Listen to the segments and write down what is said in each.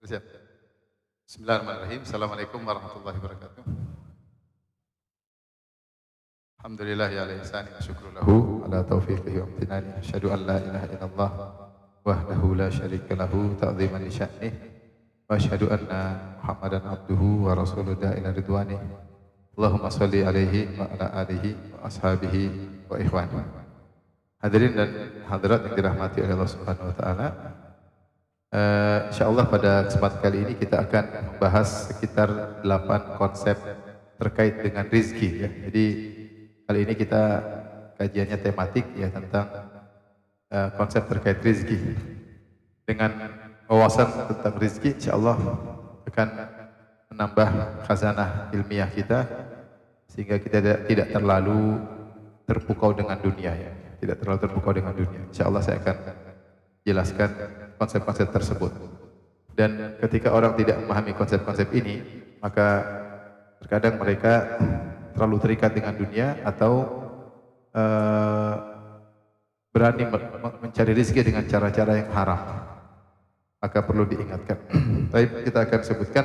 Siap. Bismillahirrahmanirrahim. Assalamualaikum warahmatullahi wabarakatuh. Alhamdulillah ya ala ihsani wa syukru lahu ala taufiqihi wa amtinani. Asyhadu an la ilaha illallah wahdahu la syarika lahu ta'ziman li sya'nih. Wa asyhadu anna Muhammadan abduhu wa rasuluhu ila ridwanih. Allahumma shalli alaihi wa ala alihi wa ashabihi wa ikhwani. Hadirin dan hadirat yang dirahmati oleh Allah Subhanahu wa taala. Insyaallah pada kesempatan kali ini kita akan membahas sekitar 8 konsep terkait dengan rizki ya. Jadi kali ini kita kajiannya tematik ya tentang konsep terkait rizki. Dengan wawasan tentang rizki insyaallah akan menambah khazanah ilmiah kita sehingga kita tidak terlalu terpukau dengan dunia ya. Tidak terlalu terpukau dengan dunia. Insyaallah saya akan jelaskan konsep-konsep tersebut. Dan ketika orang tidak memahami konsep-konsep ini, maka terkadang mereka terlalu terikat dengan dunia atau berani mencari rezeki dengan cara-cara yang haram. Maka perlu diingatkan. Baik, kita akan sebutkan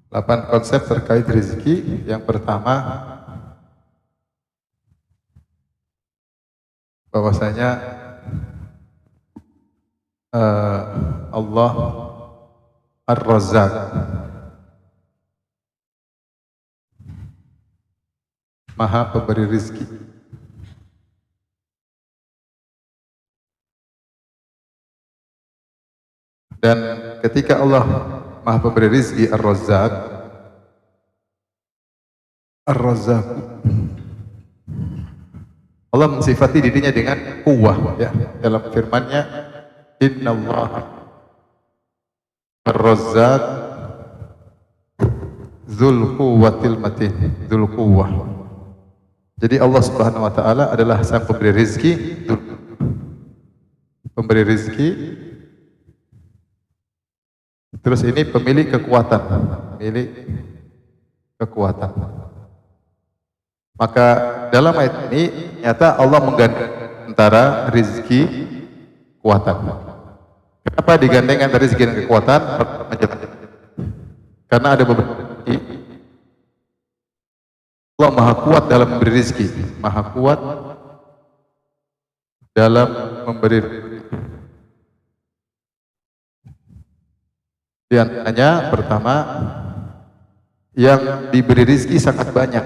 8 konsep terkait rezeki. Yang pertama, bahwasanya Allah Ar-Razzaq, Maha Pemberi Rezeki. Dan ketika Allah Maha Pemberi Rizki Ar-Razzaq, Allah mensifati dirinya dengan quwwah ya. Dalam firman-Nya, Innallaha Ar-Razzaq Dzul Quwwatil Matin, Dzul Quwwah. Jadi Allah Subhanahu wa taala adalah Sang Pemberi Rizki, pemberi rizki. Terus ini pemilik kekuatan, pemilik kekuatan. Maka dalam ayat ini nyata Allah menggandeng antara rizki, kekuatan. Kenapa digandeng antara rizki dan kekuatan? Karena ada beberapa Allah Maha kuat dalam memberi rizki, Maha kuat dalam memberi rizki. Di antaranya pertama, yang diberi rizki sangat banyak.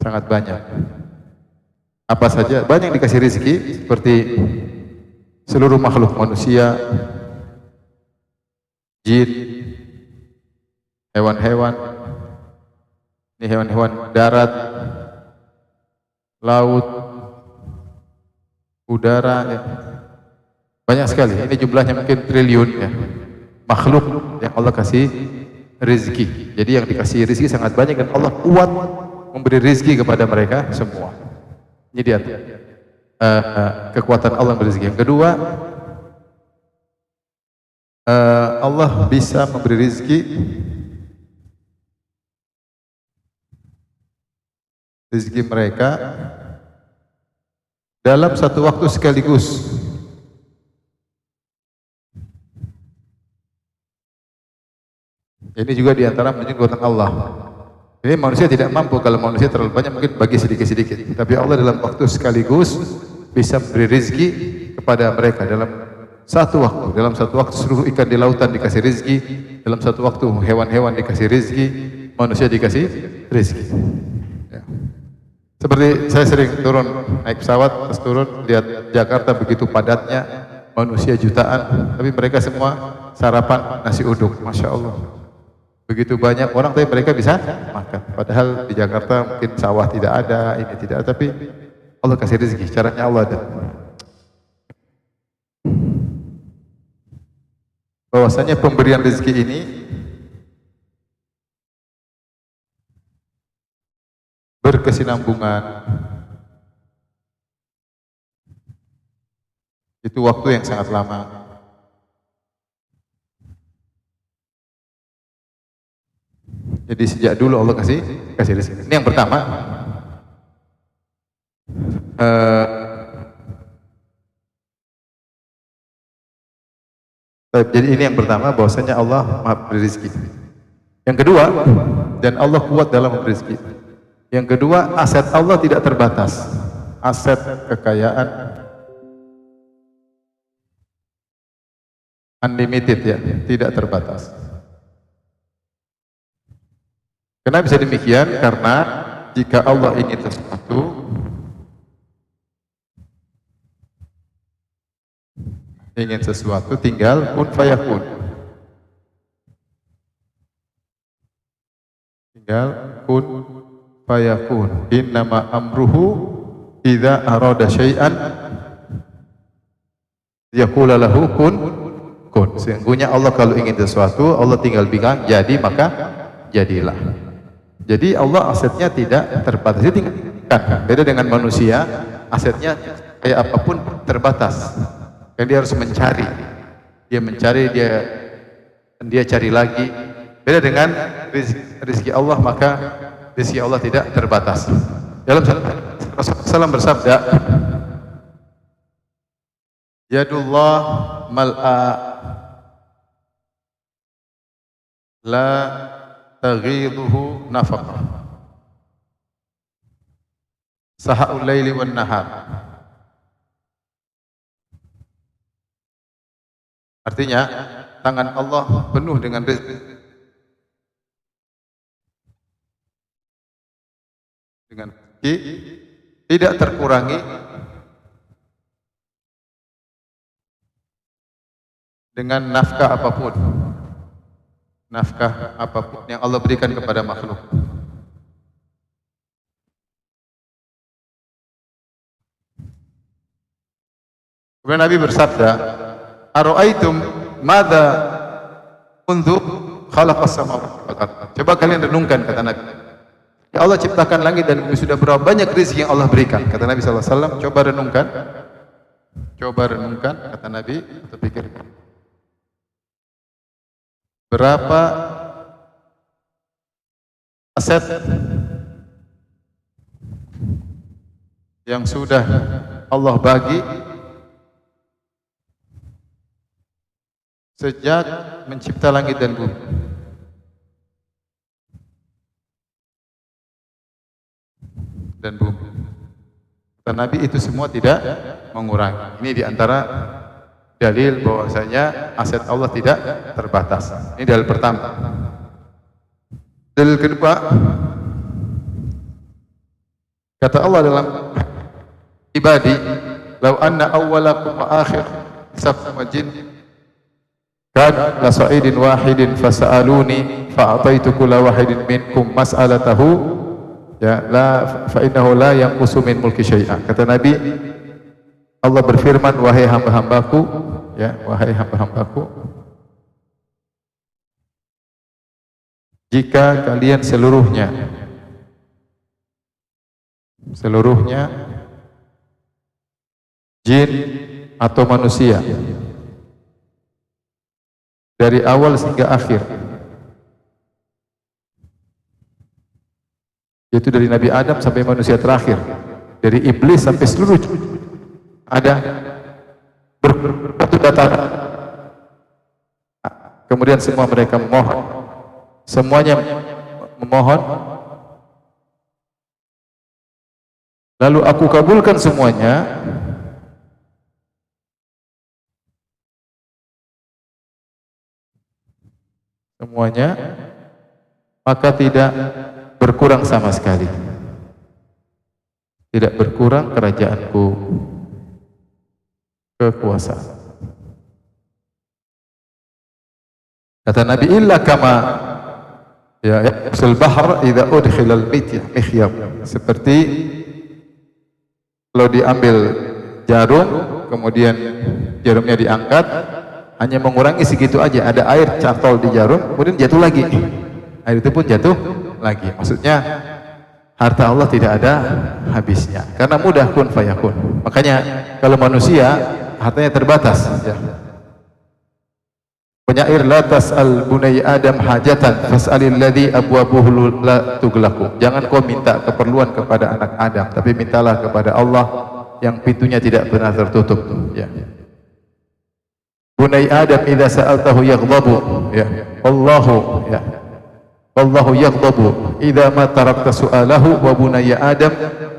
Sangat banyak. Apa saja? Banyak dikasih rizki seperti seluruh makhluk manusia, jin, hewan-hewan, ini hewan-hewan darat, laut, udara ya. Banyak sekali, ini jumlahnya mungkin triliun ya, makhluk yang Allah kasih rizki. Jadi yang dikasih rizki sangat banyak dan Allah kuat memberi rizki kepada mereka semua. Ini dia kekuatan Allah memberi rizki. Yang kedua, Allah bisa memberi rizki mereka dalam satu waktu sekaligus. Ini juga diantara menunjukkan kekuatan Allah. Ini manusia tidak mampu, kalau manusia terlalu banyak mungkin bagi sedikit-sedikit. Tapi Allah dalam waktu sekaligus bisa memberi rizki kepada mereka dalam satu waktu. Dalam satu waktu seluruh ikan di lautan dikasih rizki, dalam satu waktu hewan-hewan dikasih rizki, manusia dikasih rizki. Ya. Seperti saya sering turun naik pesawat, terus turun lihat Jakarta begitu padatnya, manusia jutaan, tapi mereka semua sarapan nasi uduk, masya Allah. Begitu banyak orang, tapi mereka bisa makan. Padahal di Jakarta mungkin sawah tidak ada, ini tidak ada, tapi Allah kasih rezeki. Caranya Allah ada. Bahwasanya pemberian rezeki ini berkesinambungan, Itu waktu yang sangat lama. Jadi sejak dulu Allah kasih rezeki. Ini yang pertama. Jadi ini yang pertama, bahwasanya Allah Maha memberi rezeki. Yang kedua, dan Allah kuat dalam memberi rezeki. Yang kedua, aset Allah tidak terbatas. Aset kekayaan unlimited, ya, tidak terbatas. Kenapa bisa demikian? Karena jika Allah ingin sesuatu tinggal kun fayakun. Tinggal kun fayakun. Innama amruhu idza arada syai'an yaqulu lahu kun. Sesungguhnya Allah kalau ingin sesuatu, Allah tinggal bilang jadi, maka jadilah. Jadi Allah asetnya tidak terbatas. Beda dengan manusia, asetnya kayak apapun terbatas. Kan dia harus mencari. Dia mencari, dia cari lagi. Beda dengan rezeki Allah, maka rezeki Allah tidak terbatas. Dalam Rasulullah SAW bersabda, Yadullah mal'a la taghiduhu nafaqah saha'ul laili wan nahar. Artinya tangan Allah penuh dengan rezeki, tidak terkurangi dengan nafkah apapun. Nafkah apapun yang Allah berikan kepada makhluk. Kemudian Nabi bersabda, "Ara'aitum madza mundu khalaqas samawati wal ardh." Coba kalian renungkan, kata Nabi. Ya Allah ciptakan langit dan bumi, sudah berapa banyak rezeki yang Allah berikan. Kata Nabi sallallahu alaihi wasallam, coba renungkan. Coba renungkan, kata Nabi, atau pikirkan. Berapa aset yang sudah Allah bagi sejak mencipta langit dan bumi. Kata Nabi, itu semua tidak mengurangi. Ini diantara dalil bahwasanya aset Allah tidak terbatas. Ini dalil pertama. Dalil kedua, kata Allah dalam ibadi, "Lau anna awwalakum wa akhirakum wa jin kan la sa'idin wahidin fasa'aluni fa'ataitu kulla wahidin minkum mas'alatahu ya la fa innahu la yanqusu min mulki syai'a." Kata Nabi, Allah berfirman, wahai hamba-hambaku, ya, wahai hamba-hambaku, jika kalian seluruhnya jin atau manusia dari awal hingga akhir, yaitu dari Nabi Adam sampai manusia terakhir, dari iblis sampai seluruh ada berbatu datar, kemudian semua mereka memohon, semuanya memohon, lalu aku kabulkan semuanya, maka tidak berkurang sama sekali, tidak berkurang kerajaanku, kekuasaan. Kata Nabi, illa kama ya sul bahr idza udkhila al mikhyab, seperti kalau diambil jarum kemudian jarumnya diangkat, hanya mengurangi segitu aja, ada air cantol di jarum kemudian jatuh lagi, air itu pun jatuh lagi. Maksudnya harta Allah tidak ada habisnya, karena mudah kun fayakun. Makanya kalau manusia hartanya terbatas. Ya. Penyair la tas'al bunai Adam hajatan fas'alil ladzi abwabuhu la tughlaqu. Jangan kau minta keperluan kepada anak Adam, tapi mintalah kepada Allah yang pintunya tidak pernah tertutup. Ya. Bunai Adam idza sa'altahu yaghdabu. Ya. Allahu ya. Wallahu yaghdabu idza ma tarakta su'alahu wa bunai Adam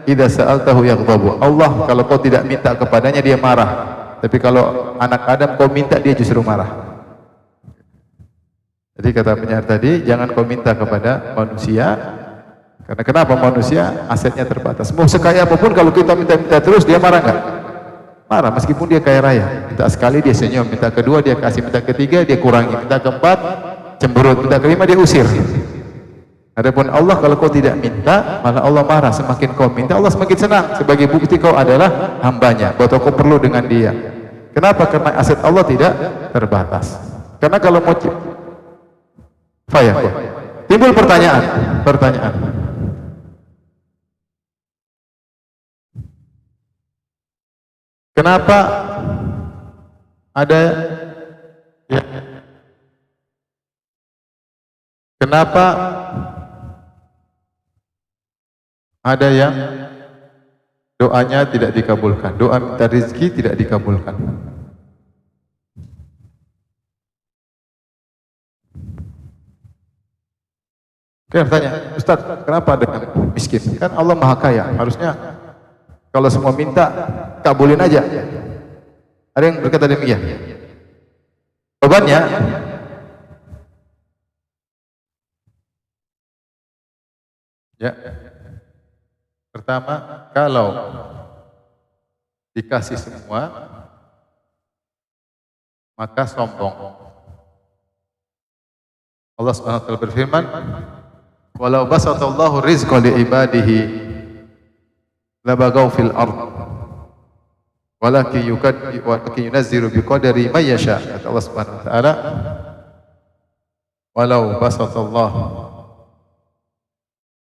idza sa'altahu yaghdabu. Allah kalau kau tidak minta kepadanya dia marah. Tapi kalau anak Adam kau minta dia justru marah. Jadi kata penyair tadi, jangan kau minta kepada manusia. Karena kenapa? Manusia asetnya terbatas. Mau sekaya apapun kalau kita minta-minta terus dia marah enggak? Marah meskipun dia kaya raya. Minta sekali dia senyum, minta kedua dia kasih, minta ketiga dia kurangi, minta keempat cemberut, minta kelima dia usir. Adapun Allah kalau kau tidak minta, malah Allah marah. Semakin kau minta, Allah semakin senang. Sebagai bukti kau adalah hambanya, bahwa kau perlu dengan dia. Kenapa? Karena aset Allah tidak terbatas. Karena kalau mau timbul pertanyaan. Kenapa ada ya, kenapa ada yang doanya tidak dikabulkan, doa minta rezeki tidak dikabulkan? Kita bertanya, Ustaz, kenapa ada yang miskin? Kan Allah Maha Kaya, harusnya kalau semua minta, kabulin aja. Ada yang berkata demikian? Jawabannya, ya, pertama, kalau dikasih semua, maka sombong. Allah Subhanahu wa taala berfirman, walau basatallahu rizqa li ibadihi labagaw fil ard walakin yunazzilu biqadari may yasha. Kata Allah Subhanahu wa taala, walau basatallahu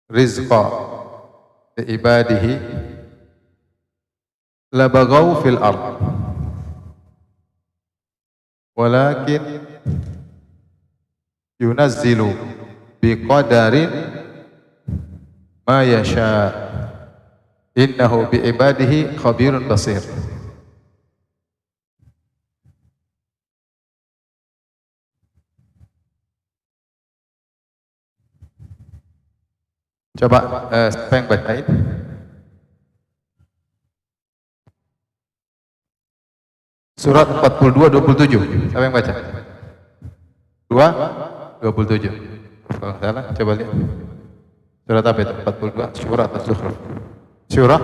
rizqa li ibadihi labagaw fil ard walakin yunazzilu biqadarin ma yasha innahu bi ibadihi khabirun basir. Coba siapa yang bacain? Surat 42:27. Siapa yang baca? 2:27. Kalau salah, coba lihat. Surat apa itu? 42, Syura atau Zukhruf? Syura?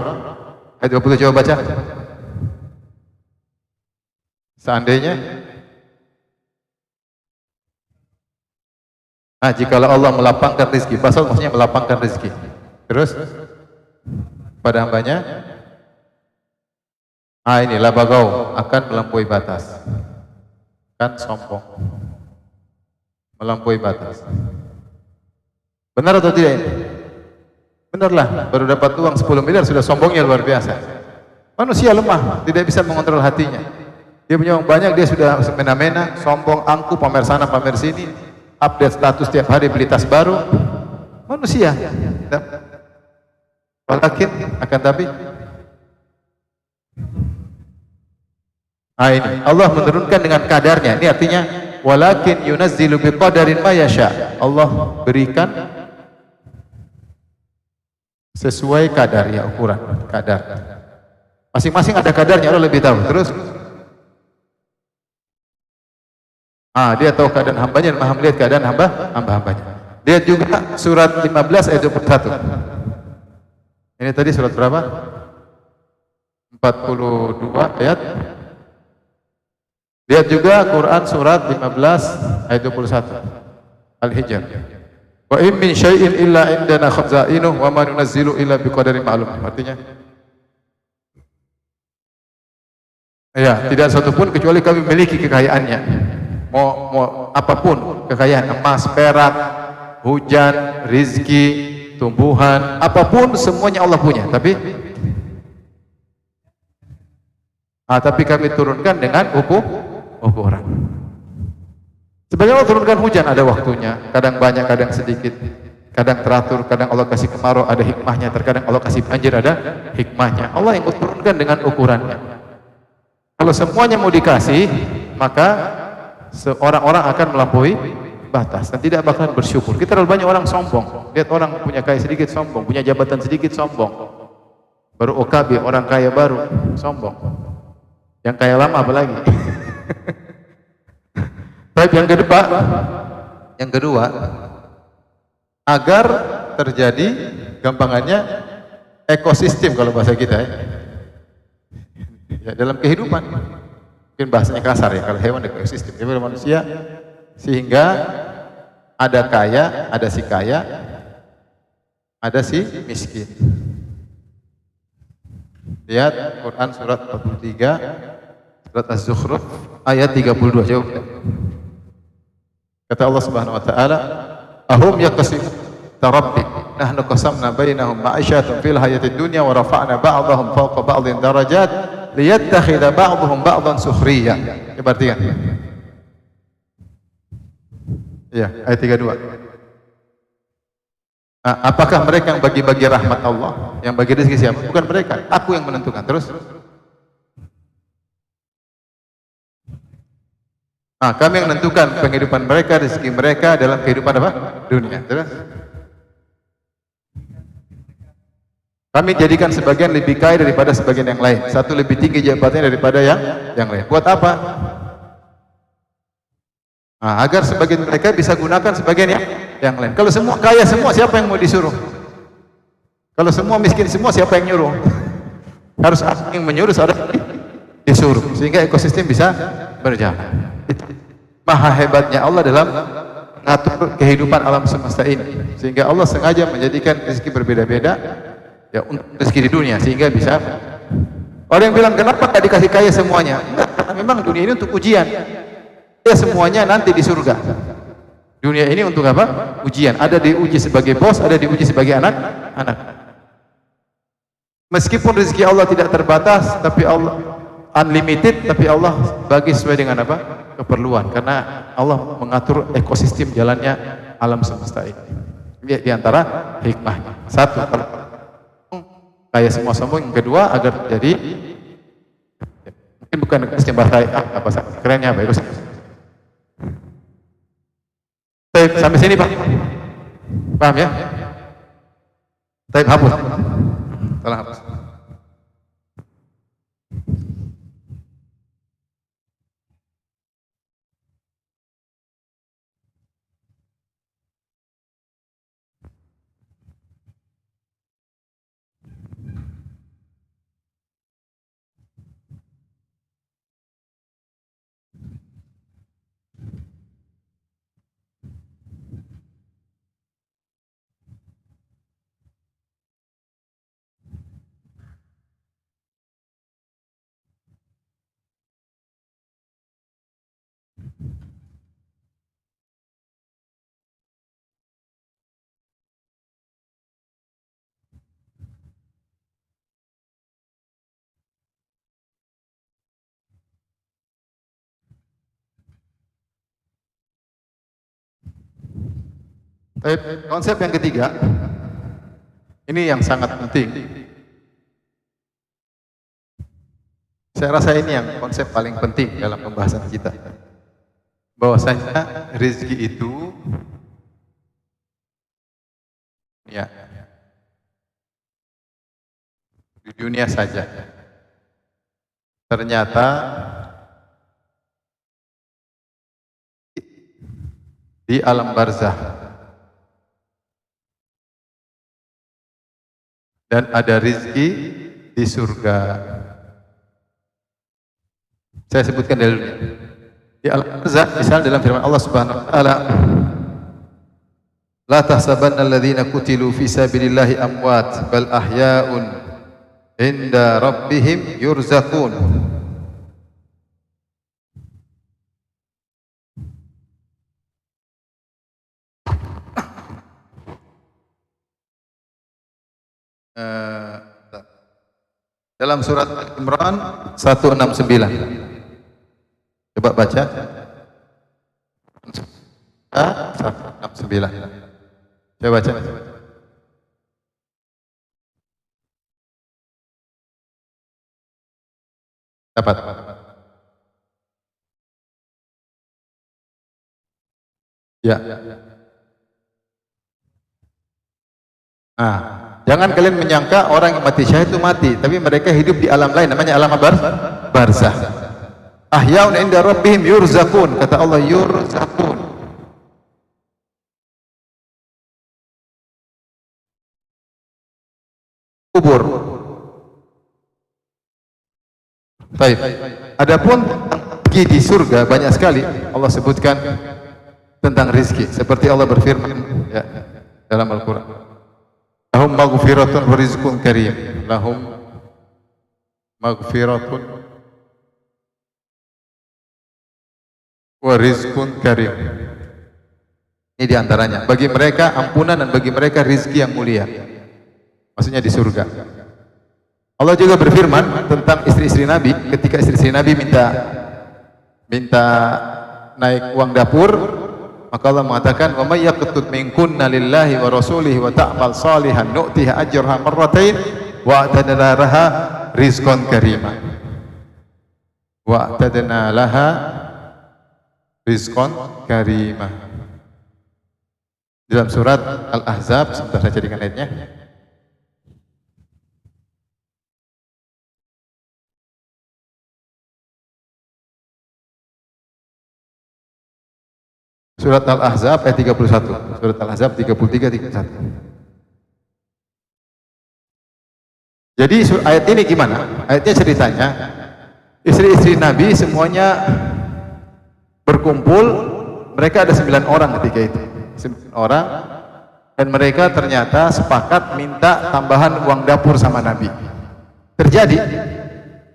Ayat 20, coba baca. Seandainya jikalau Allah melapangkan rezeki, pasal maksudnya melapangkan rezeki. Terus pada hambanya, ini labagau akan melampaui batas, kan sombong, melampaui batas. Benar atau tidak ini? Benarlah, baru dapat uang 10 miliar sudah sombongnya luar biasa. Manusia lemah, tidak bisa mengontrol hatinya. Dia punya uang banyak, dia sudah semena-mena, sombong, angkuh, pamer sana, pamer sini, update status tiap hari, beli tas baru. Manusia. Walakin akan tapi ini Allah menurunkan dengan kadarnya. Ini artinya walakin yunazzilu biqadarin ma yasha. Allah berikan sesuai kadar, ya, ukuran kadar. Masing-masing ada kadarnya, Allah lebih tahu. Terus dia tahu keadaan hambanya dan maha melihat keadaan hamba-hambanya. Lihat juga surat 15 ayat 21. Ini tadi surat berapa? 42 ayat. Lihat juga Quran surat 15 ayat 21. Al-Hijr. Wa in min syai'in illa indana khazainuhu wa ma nunazzilu illa biqadarin ma'lum. Artinya, ya, tidak satu pun kecuali kami memiliki kekayaannya. Mau apapun kekayaan, emas, perak, hujan, rizki, tumbuhan, apapun semuanya Allah punya. Tapi Tapi kami turunkan dengan ukuran. Sebagian Allah turunkan hujan ada waktunya, kadang banyak, kadang sedikit, kadang teratur, kadang Allah kasih kemarau ada hikmahnya, terkadang Allah kasih banjir ada hikmahnya. Allah yang turunkan dengan ukurannya. Kalau semuanya mau dikasih, maka orang-orang akan melampaui batas dan tidak bakalan bersyukur. Kita terlalu banyak orang sombong. Lihat orang punya kaya sedikit sombong, punya jabatan sedikit sombong. Baru OKB, orang kaya baru sombong. Yang kaya lama apalagi. Baik, yang kedua, agar terjadi gampangannya ekosistem kalau bahasa kita ya dalam kehidupan. Mungkin bahasanya kasar ya, kalau hewan ekosistem, tapi manusia sehingga ada kaya, ada si miskin. Lihat Quran surat 43, surat Az-Zukhruf ayat 32. Jawab. Kata Allah Subhanahu wa taala, "Ahum yaqsim tarabbi nahnu qasamna bainahum ma'isyatum fil hayatid dunya wa rafa'na ba'dahum fawqa ba'dhin darajat liyattakhidha ba'dhum ba'dhan sukhriya." Coba perhatikan. Ya, ayat 32. Apakah mereka yang bagi-bagi rahmat Allah? Yang bagi rezeki siapa? Bukan mereka, aku yang menentukan. Terus kami yang menentukan penghidupan mereka, rezeki mereka dalam kehidupan apa? Dunia. Terus kami jadikan sebagian lebih kaya daripada sebagian yang lain. Satu lebih tinggi jabatannya daripada yang lain. Buat apa? Agar sebagian mereka bisa gunakan sebagian yang lain. Kalau semua kaya semua, siapa yang mau disuruh? Kalau semua miskin semua, siapa yang nyuruh? Harus yang menyuruh, ada disuruh. Sehingga ekosistem bisa berjalan. Maha hebatnya Allah dalam mengatur kehidupan alam semesta ini. Sehingga Allah sengaja menjadikan rezeki berbeda-beda ya untuk rezeki di dunia sehingga bisa. Orang yang bilang kenapa tidak dikasih kaya semuanya? Enggak, karena memang dunia ini untuk ujian. Ya semuanya nanti di surga. Dunia ini untuk apa? Ujian. Ada diuji sebagai bos, ada diuji sebagai anak. Meskipun rezeki Allah tidak terbatas, tapi Allah unlimited, tapi Allah bagi sesuai dengan apa? Keperluan. Karena Allah mengatur ekosistem jalannya alam semesta ini. Di antara hikmahnya. Satu, kalau kaya semua sombong. Yang kedua, agar terjadi mungkin bukan ekosistem bahasa kerennya apa? Ekosistem. Sampai sini Pak, paham ya? Baik, hapus. Tolong hapus. Konsep yang ketiga, ini yang sangat penting. Saya rasa ini yang konsep paling penting dalam pembahasan kita. Bahwasanya rezeki itu ya di dunia saja. Ternyata di alam barzah dan ada rezeki di surga. Saya sebutkan dulu. Di alam barzah, misalnya dalam firman Allah Subhanahu wa taala, la tahsabanna alladhina qutilu fi sabilillahi amwat bal ahya'un inda rabbihim yurzaqun. Dalam surat Al-Imran 169. Coba baca. 169. Coba baca. Dapat. Ya. Nah, jangan kalian menyangka orang yang mati syahid itu mati, tapi mereka hidup di alam lain, namanya alam barzah. Ahyaun inda rabbihim yurzaqun, kata Allah, yurzaqun. Kubur. Baik. Adapun rezeki di surga banyak sekali Allah sebutkan tentang rizki, seperti Allah berfirman ya, dalam Al-Quran, lahum maghfiratun wa rizqun karim, lahum maghfiratun wa rizqun karim. Ini diantaranya, bagi mereka ampunan dan bagi mereka rizki yang mulia, maksudnya di surga. Allah juga berfirman tentang istri-istri Nabi, ketika istri-istri Nabi minta naik uang dapur, maka Allah mengatakan, "Wa may yaqtut minkunna lillahi wa rasulihi wa ta'mal salihan nu'tiha ajraha marratain wa a'tadna laha rizqan karima." Wa a'tadna laha rizqan karima. Dalam surat Al-Ahzab, sebentar saya carikan ayatnya. Surat Al-Ahzab ayat 31. Surat Al-Ahzab 33 31. Jadi ayat ini gimana? Ayatnya ceritanya istri-istri Nabi semuanya berkumpul, mereka ada 9 orang ketika itu. 9 orang, dan mereka ternyata sepakat minta tambahan uang dapur sama Nabi. Terjadi.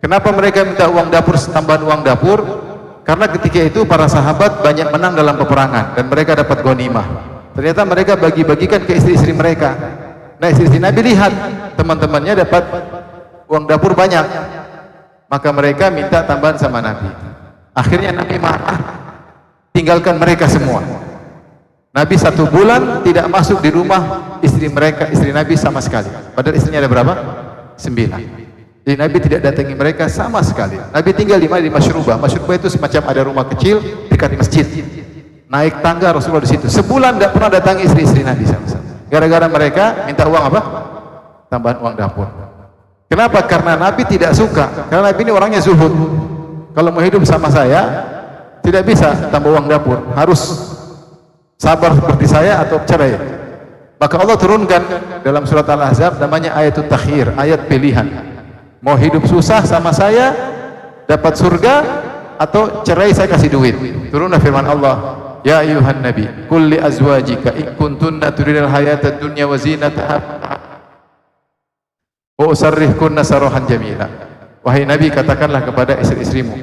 Kenapa mereka minta uang dapur, tambahan uang dapur? Karena ketika itu para sahabat banyak menang dalam peperangan dan mereka dapat ghanimah. Ternyata mereka bagi-bagikan ke istri-istri mereka. Nah, istri-istri Nabi lihat teman-temannya dapat uang dapur banyak, maka mereka minta tambahan sama Nabi. Akhirnya Nabi marah, tinggalkan mereka semua. Nabi 1 bulan tidak masuk di rumah istri mereka, istri Nabi sama sekali. Padahal istrinya ada berapa? 9. Jadi Nabi tidak datangi mereka sama sekali. Nabi tinggal di mana? Di Masyrubah. Masyrubah itu semacam ada rumah kecil dekat masjid. Naik tangga Rasulullah di situ. Sebulan tidak pernah datangi istri-istri Nabi sama-sama. Gara-gara mereka minta uang apa? Tambahan uang dapur. Kenapa? Karena Nabi tidak suka. Karena Nabi ini orangnya zuhud. Kalau mau hidup sama saya, tidak bisa tambah uang dapur. Harus sabar seperti saya atau cerai. Maka Allah turunkan dalam surat Al-Ahzab namanya ayatul takhir, ayat pilihan. Mau hidup susah sama saya dapat surga atau cerai saya kasih duit. Turunlah firman Allah, ya ayuhan nabi qul li azwajika in kuntunna turidul hayatad dunya wa zinataha wa usarrihkunna sarahan jamila. Wahai Nabi, katakanlah kepada istri-istrimu,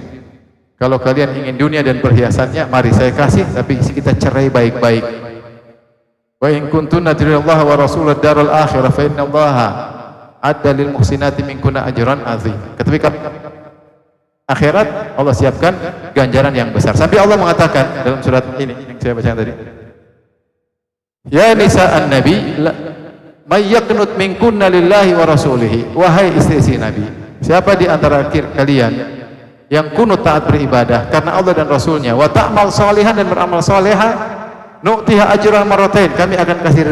kalau kalian ingin dunia dan perhiasannya, mari saya kasih, tapi kita cerai baik-baik. Wa in kuntunna turidullaha wa rasulad daral akhirah fa innallaha adda lil muhsinati minkunna ajran azim. Ketika akhirat Allah siapkan ganjaran yang besar. Sampai Allah mengatakan dalam surat ini yang saya baca tadi, ya nisa'an nabi may yaqnut minkunna lillahi wa rasulihi. Wahai istri-istri Nabi, siapa di antara kalian yang kunut taat beribadah karena Allah dan Rasulnya, wa ta'mal salihan, dan beramal salehah, nu'tiha ajran marratain, kami akan kasih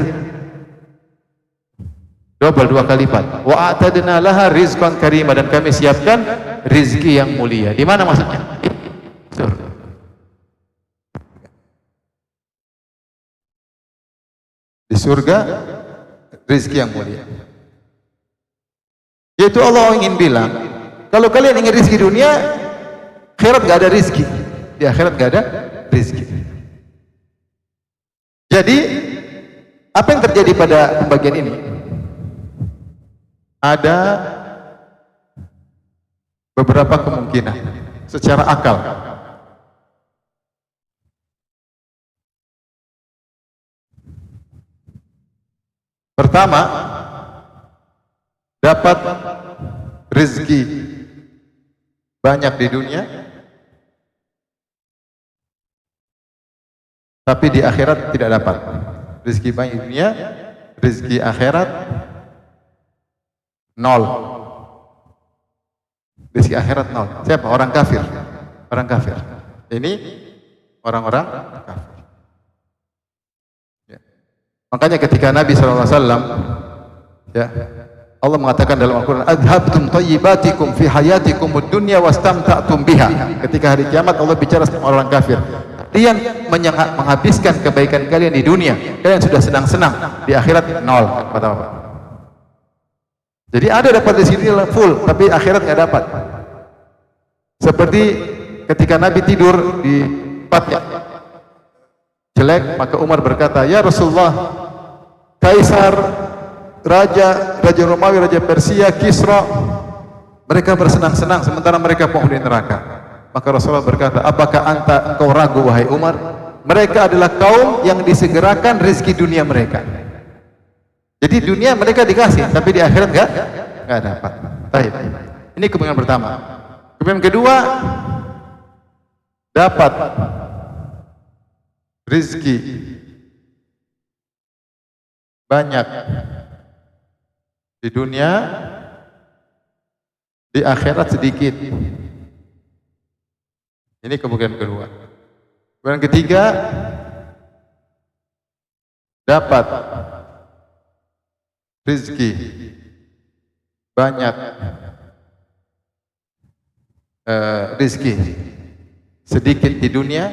double, 2 kali lipat. Wa a'tadna laha rizqan karima, dan kami siapkan rizki yang mulia. Di mana maksudnya? Surga. Di surga rizki yang mulia. Yaitu Allah ingin bilang, kalau kalian ingin rizki dunia, akhirat gak ada rizki. Di akhirat gak ada rizki. Jadi apa yang terjadi pada pembagian ini? Ada beberapa kemungkinan secara akal. Pertama, dapat rezeki banyak di dunia, tapi di akhirat tidak dapat. Rezeki banyak di dunia, rezeki akhirat nol. Rezeki akhirat nol. Siapa? Orang kafir. Orang kafir. Ini orang-orang kafir. Ya. Makanya ketika Nabi SAW, ya, Allah mengatakan dalam Al-Quran, "Adhabtum tayyibatikum fi hayatikumud dunya wastamta'tum biha." Ketika hari kiamat Allah bicara sama orang kafir, kalian menghabiskan kebaikan kalian di dunia, kalian sudah senang-senang, di akhirat nol, kata apa? Jadi ada dapat di sini full, tapi akhirat nggak dapat. Seperti ketika Nabi tidur di tempatnya jelek, maka Umar berkata, "Ya Rasulullah, Kaisar, Raja Romawi, Raja Persia, Kisra, mereka bersenang-senang sementara mereka penghuni neraka." Maka Rasulullah berkata, "Apakah engkau ragu wahai Umar? Mereka adalah kaum yang disegerakan rezeki dunia mereka." Jadi dunia mereka dikasih, tapi di akhirat enggak dapat. Baik. Ini kemungkinan pertama. Kemungkinan kedua, dapat rezeki banyak di dunia, di akhirat sedikit. Ini kemungkinan kedua. Kemungkinan ketiga, dapat rezeki banyak, rezeki sedikit di dunia,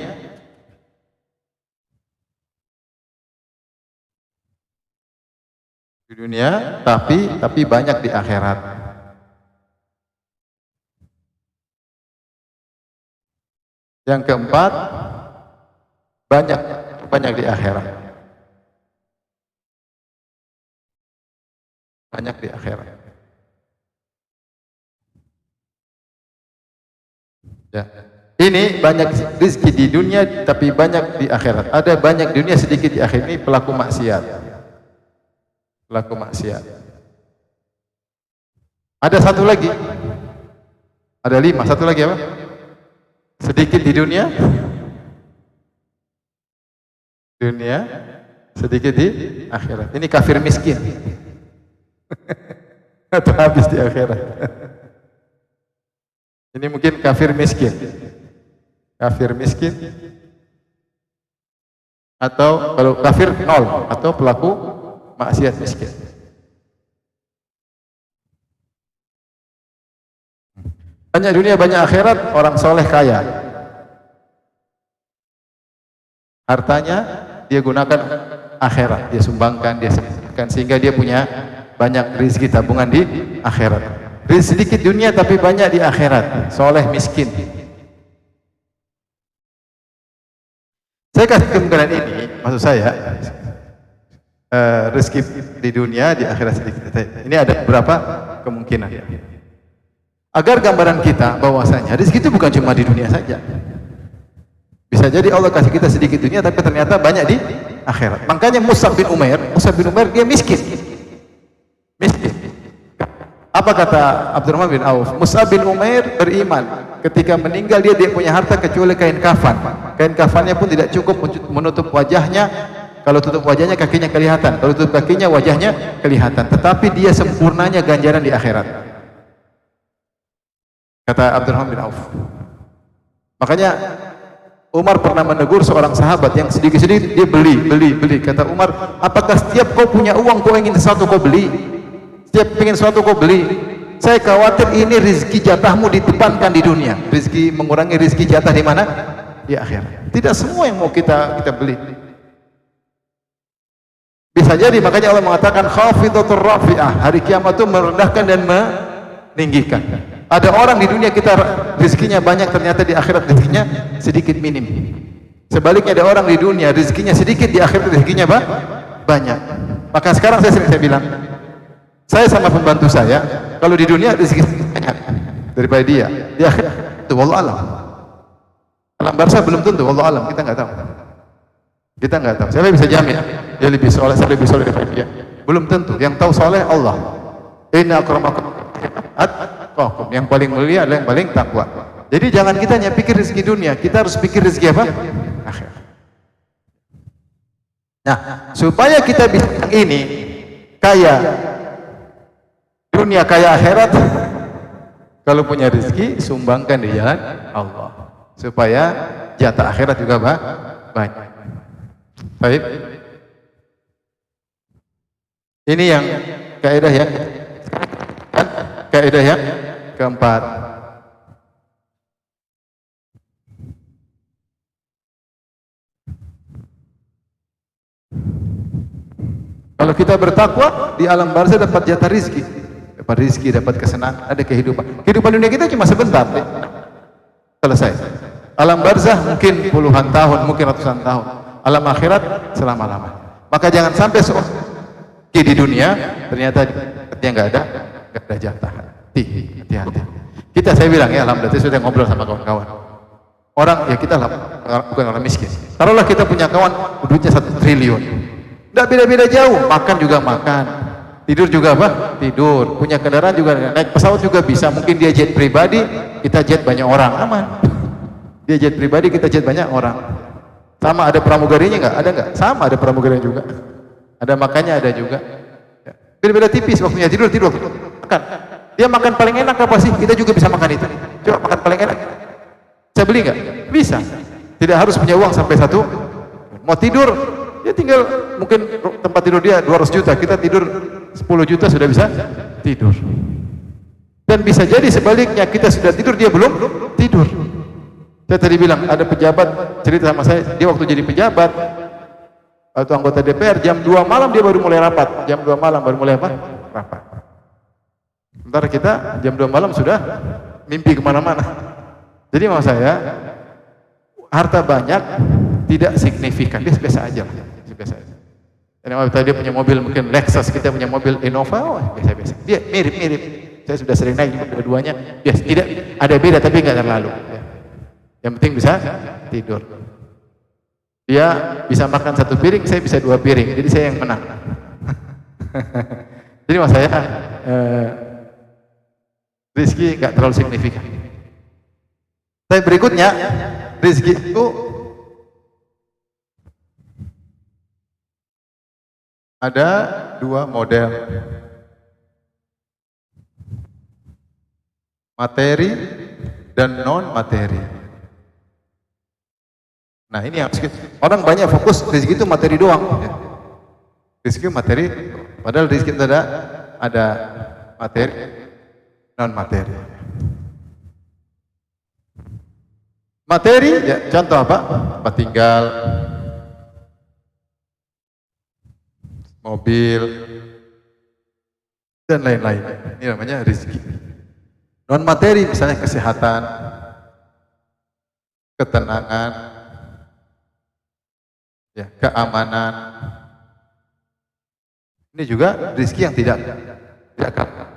tapi banyak di akhirat. Yang keempat, banyak di akhirat. Banyak di akhirat. Ya. Ini banyak rezeki di dunia tapi banyak di akhirat. Ada banyak di dunia sedikit di akhirat. Ini pelaku maksiat. Pelaku maksiat. Ada satu lagi. Ada 5. Satu lagi apa? Sedikit di dunia, sedikit di akhirat. Ini kafir miskin. Atau habis di akhirat. Ini mungkin kafir miskin. Kafir miskin. Atau kalau kafir nol, atau pelaku maksiat miskin. Banyak dunia, banyak akhirat, orang soleh kaya. Hartanya dia gunakan akhirat, dia sumbangkan, dia sedekahkan, sehingga dia punya banyak rezeki tabungan di akhirat. Rezeki sedikit dunia tapi banyak di akhirat, soleh miskin. Saya kasih kemungkinan ini, maksud saya rezeki di dunia, di akhirat sedikit. Ini ada beberapa kemungkinan. Agar gambaran kita bahwasanya rezeki itu bukan cuma di dunia saja. Bisa jadi Allah kasih kita sedikit dunia tapi ternyata banyak di akhirat. Makanya Mus'ab bin Umair dia miskin. Miskin. Apa kata Abdurrahman bin Auf? Mus'ab bin Umair beriman. Ketika meninggal dia punya harta kecuali kain kafan. Kain kafannya pun tidak cukup menutup wajahnya. Kalau tutup wajahnya kakinya kelihatan. Kalau tutup kakinya wajahnya kelihatan. Tetapi dia sempurnanya ganjaran di akhirat. Kata Abdurrahman bin Auf. Makanya Umar pernah menegur seorang sahabat yang sedikit-sedikit dia beli. Kata Umar, apakah setiap kau punya uang kau ingin sesuatu kau beli? Setiap ingin sesuatu kau beli? Saya khawatir ini rezeki jatahmu ditepankan di dunia. Rezeki mengurangi rezeki jatah di mana? Di akhirat. Tidak semua yang mau kita beli. Bisa jadi makanya Allah mengatakan khafidatur rafi'ah. Hari kiamat itu merendahkan dan meninggikan. Ada orang di dunia kita rezekinya banyak, ternyata di akhirat rezekinya sedikit minim. Sebaliknya ada orang di dunia rezekinya sedikit, di akhirat rezekinya banyak. Maka sekarang saya bilang, saya sama pembantu saya, kalau di dunia rezeki banyak daripada dia, di akhirat itu wallahu alam. Alam barzakh belum tentu, wallahu alam, kita nggak tahu. Kita nggak tahu. Siapa yang bisa jamin dia lebih soleh, saya lebih soleh daripada dia? Belum tentu. Yang tahu soleh Allah. Inna akramakum atqakum. Yang paling mulia adalah yang paling takwa. Jadi jangan kita hanya pikir rezeki dunia, kita harus pikir rezeki apa? Akhirat. Nah, supaya kita bisa yang ini kaya dunia, kaya akhirat, kalau punya rezeki sumbangkan di jalan Allah supaya jatah akhirat juga banyak. Baik. Ini yang kaidah yang keempat. Kalau kita bertakwa di alam barzah dapat jatah rizki, dapat kesenangan, ada kehidupan. Kehidupan dunia kita cuma sebentar, selesai. Alam barzah mungkin puluhan tahun, mungkin ratusan tahun. Alam akhirat selama-lamanya. Maka jangan sampai seorang di dunia ternyata dia nggak ada jatah. Hati-hati. Saya bilang ya, alhamdulillah saya sudah ngobrol sama kawan-kawan. Orang ya kita bukan orang miskin. Taruhlah kita punya kawan duitnya 1 triliun. Nggak beda-beda jauh, makan juga makan, tidur juga apa? Tidur. Punya kendaraan juga, naik pesawat juga bisa. Mungkin dia jet pribadi, kita jet banyak orang, aman. Dia jet pribadi, kita jet banyak orang. Sama ada pramugarinya nggak? Ada nggak? Sama ada pramugarinya juga. Ada makannya ada juga. Beda-beda tipis, waktunya tidur makan. Dia makan paling enak apa sih? Kita juga bisa makan itu. Coba makan paling enak. Saya beli nggak? Bisa. Tidak harus punya uang sampai 1. Mau tidur, dia tinggal mungkin tempat tidur dia 200 juta, kita tidur 10 juta sudah bisa tidur. Dan bisa jadi sebaliknya, kita sudah tidur, dia belum tidur. Saya tadi bilang ada pejabat cerita sama saya, dia waktu jadi pejabat atau anggota DPR jam 2 malam dia baru mulai rapat. Jam 2 malam baru mulai apa? Rapat. Sementara kita jam 2 malam sudah mimpi kemana-mana. Jadi maksud saya, harta banyak tidak signifikan, dia biasa aja. Biasa aja. Dan tadi dia punya mobil mungkin Lexus, kita punya mobil Innova, biasa-biasa. Dia mirip-mirip. Saya sudah sering naik dua-duanya. Biasa, tidak ada beda tapi nggak terlalu. Yang penting bisa tidur. Dia bisa makan 1 piring, saya bisa 2 piring. Jadi saya yang menang. Jadi maksud saya rezeki nggak terlalu signifikan. Saya berikutnya, rezeki itu ada 2 model. Materi dan non materi. Nah ini yang orang banyak fokus rezeki itu materi doang. Rezeki materi, padahal rezeki itu ada materi, non materi. Materi, ya contoh apa? Tempat tinggal, mobil, dan lain-lain. Ini namanya rezeki. Non materi misalnya kesehatan, ketenangan, ya, keamanan. Ini juga rezeki yang tidak kalah.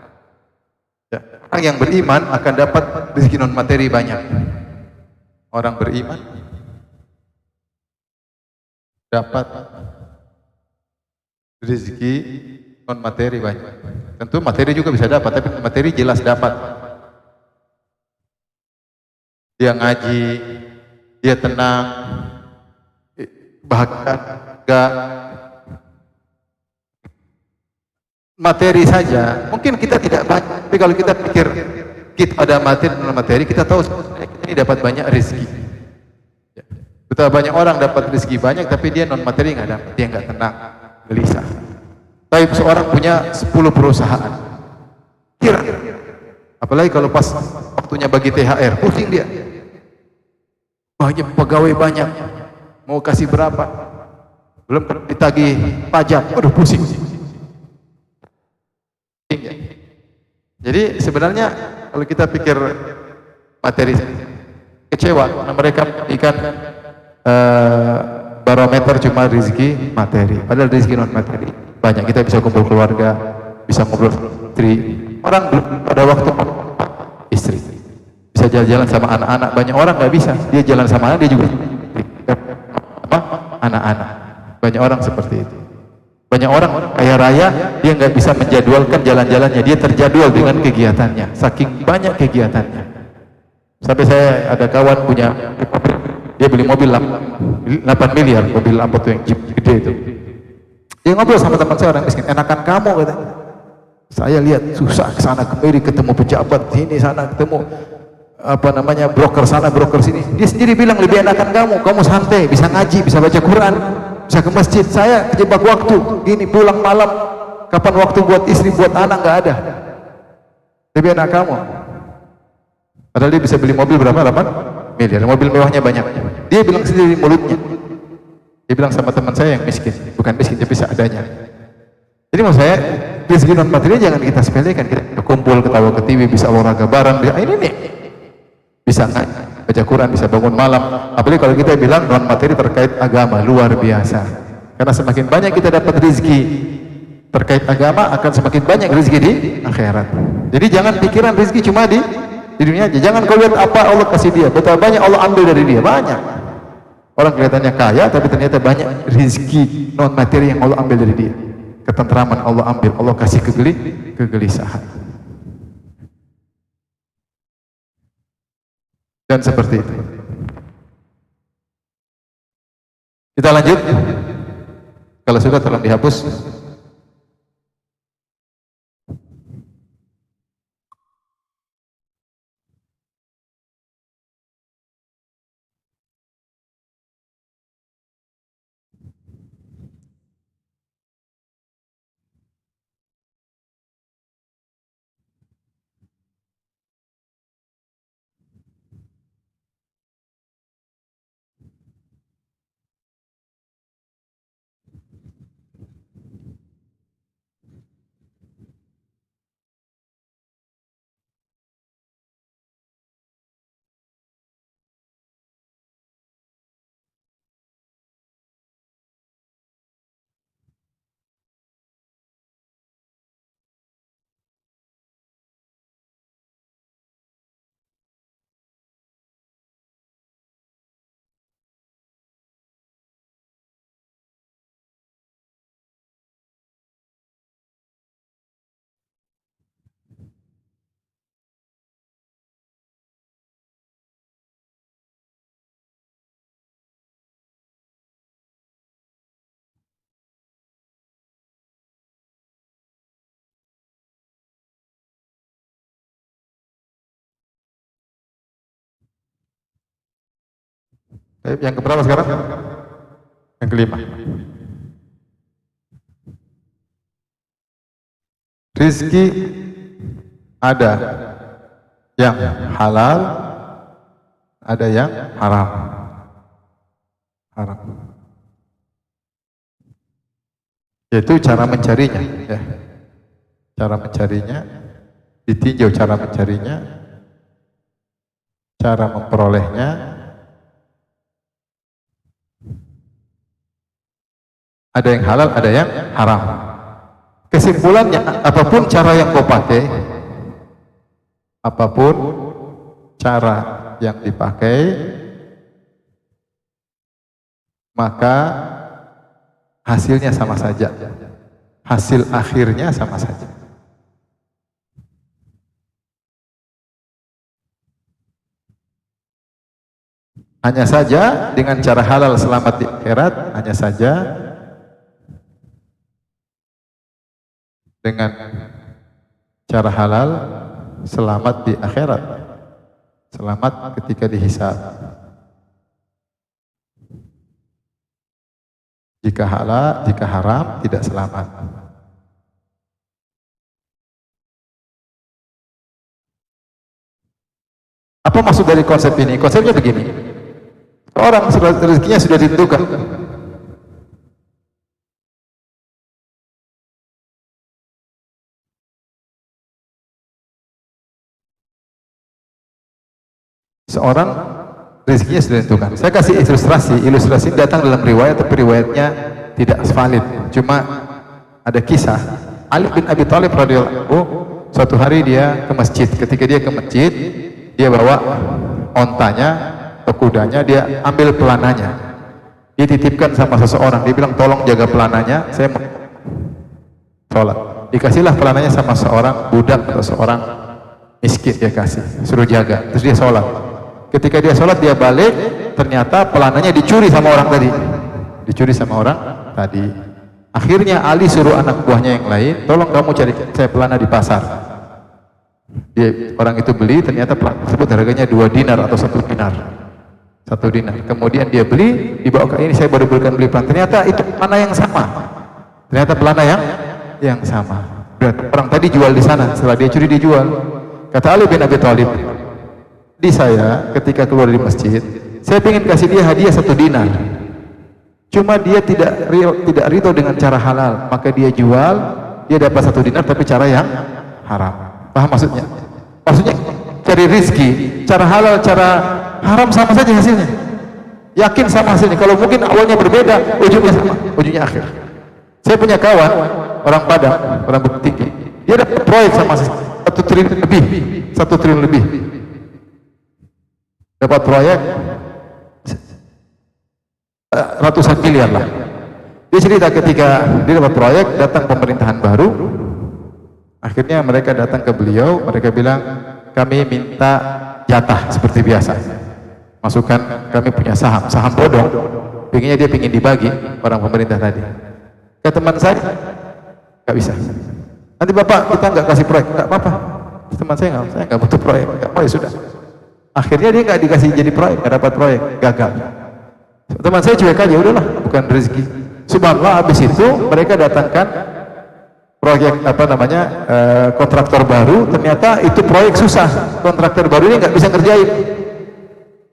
Ya, orang yang beriman akan dapat rezeki non materi banyak. Orang beriman dapat rezeki non materi banyak. Tentu materi juga bisa dapat, tapi materi jelas dapat. Dia ngaji, dia tenang, bahagia. Materi saja, mungkin kita tidak banyak, tapi kalau kita pikir kita ada materi, kita tahu kita ini dapat banyak rezeki. Betapa banyak orang dapat rezeki banyak, tapi dia non materi nggak dapat, dia nggak tenang, gelisah. Tapi seorang punya 10 perusahaan, kira, apalagi kalau pas waktunya bagi THR, pusing dia. Banyak pegawai banyak, mau kasih berapa? Belum ditagih pajak, aduh pusing. Jadi sebenarnya kalau kita pikir materi, kecewa mereka ikan barometer cuma rezeki materi, padahal rezeki non materi banyak. Kita bisa kumpul keluarga, bisa ngobrol istri, orang belum pada waktu istri, bisa jalan-jalan sama anak-anak. Banyak orang nggak bisa, dia jalan sama anak, dia juga apa anak-anak. Banyak orang seperti itu. Banyak orang kaya raya, dia nggak bisa menjadwalkan jalan-jalannya, dia terjadwal dengan kegiatannya, saking banyak kegiatannya. Sampai saya ada kawan punya, dia beli mobil 8 miliar, mobil apa tuh yang jeep gede itu. Dia ngobrol sama teman saya orang miskin, enakan kamu kata. Saya lihat susah kesana kemari, ketemu pejabat sini sana, ketemu apa namanya broker sana broker sini. Dia sendiri bilang lebih enakan kamu santai, bisa ngaji, bisa baca Quran, bisa ke masjid. Saya kejebak waktu, gini pulang malam, kapan waktu buat istri, buat anak nggak ada. Lebih enak kamu. Padahal dia bisa beli mobil berapa? 8 miliar, mobil mewahnya banyak. Dia bilang sendiri mulutnya. Dia bilang sama teman saya yang miskin, bukan miskin tapi seadanya. Jadi maksud saya, rezeki non materi jangan kita sepelekan. Kita kumpul, ketawa ke TV, bisa olahraga bareng. Ini nih, bisa baca Quran, bisa bangun malam. Apalagi kalau kita bilang non materi terkait agama, luar biasa. Karena semakin banyak kita dapat rezeki terkait agama, akan semakin banyak rezeki di akhirat. Jadi jangan pikiran rezeki cuma di dunia aja. Jangan kau lihat apa Allah kasih dia, betapa banyak Allah ambil dari dia, banyak. Orang kelihatannya kaya, tapi ternyata banyak rezeki non materi yang Allah ambil dari dia. Ketentraman Allah ambil, Allah kasih kegelisahan. Dan seperti itu. Kita lanjut. Kalau sudah tolong dihapus. Yang keberapa sekarang? Yang kelima. Rizki ada yang halal, ada yang haram. Yaitu cara mencarinya, ya. Cara mencarinya, ditinjau cara mencarinya, cara memperolehnya. Ada yang halal, ada yang haram. Kesimpulannya, apapun cara yang kau pakai, apapun cara yang dipakai, maka hasilnya sama saja. Hasil akhirnya sama saja. Hanya saja dengan cara halal selamat di akhirat, hanya saja dengan cara halal selamat di akhirat, selamat ketika dihisab. Jika halal, jika haram tidak selamat. Apa maksud dari konsep ini? Konsepnya begini, orang rezekinya sudah ditentukan. Seorang rezekinya sudah ditentukan. Saya kasih ilustrasi datang dalam riwayat, tapi riwayatnya tidak valid. Cuma ada kisah Ali bin Abi Thalib radhiyallahu anhu, suatu hari dia ke masjid. Ketika dia ke masjid, dia bawa ontanya atau kudanya, dia ambil pelananya. Dia titipkan sama seseorang. Dia bilang, tolong jaga pelananya, saya sholat. Dikasihlah pelananya sama seorang budak atau seorang miskin, dia kasih, suruh jaga. Terus dia sholat. Ketika dia sholat, dia balik, ternyata pelananya dicuri sama orang tadi. Dicuri sama orang tadi. Akhirnya Ali suruh anak buahnya yang lain, tolong kamu cari saya pelana di pasar. Orang itu beli, ternyata pelana tersebut harganya 2 dinar atau 1 dinar. 1 dinar. Kemudian dia beli, dibawa ke ini, saya baru beli pelana. Ternyata itu pelana yang sama. Ternyata pelana yang sama. Berarti orang tadi jual di sana, setelah dia curi dijual. Kata Ali bin Abi Thalib, di saya ketika keluar dari masjid, saya ingin kasih dia hadiah 1 dinar. Cuma dia tidak ridho dengan cara halal, maka dia jual, dia dapat 1 dinar tapi cara yang haram. Paham maksudnya? Maksudnya cari rizki, cara halal, cara haram sama saja hasilnya. Yakin sama hasilnya. Kalau mungkin awalnya berbeda, ujungnya sama, ujungnya akhir. Saya punya kawan, orang Padang, orang Bukit Tinggi. Dia dapat proyek sama 1 triliun lebih, 1 triliun lebih. Dapat proyek ratusan miliar lah. Dia cerita ketika dia dapat proyek, datang pemerintahan baru. Akhirnya mereka datang ke beliau, mereka bilang, kami minta jatah seperti biasa. Masukkan, kami punya saham bodong. Pengennya dia pengen dibagi orang pemerintah tadi. Kata teman saya, nggak bisa. Nanti bapak kita nggak kasih proyek, nggak apa-apa. Teman saya nggak butuh proyek, nggak mau ya sudah. Akhirnya dia nggak dikasih jadi proyek, nggak dapat proyek, gagal. Teman saya cuek aja, udahlah, bukan rezeki. Subhanallah, habis itu mereka datangkan proyek kontraktor baru, ternyata itu proyek susah. Kontraktor baru ini nggak bisa ngerjain.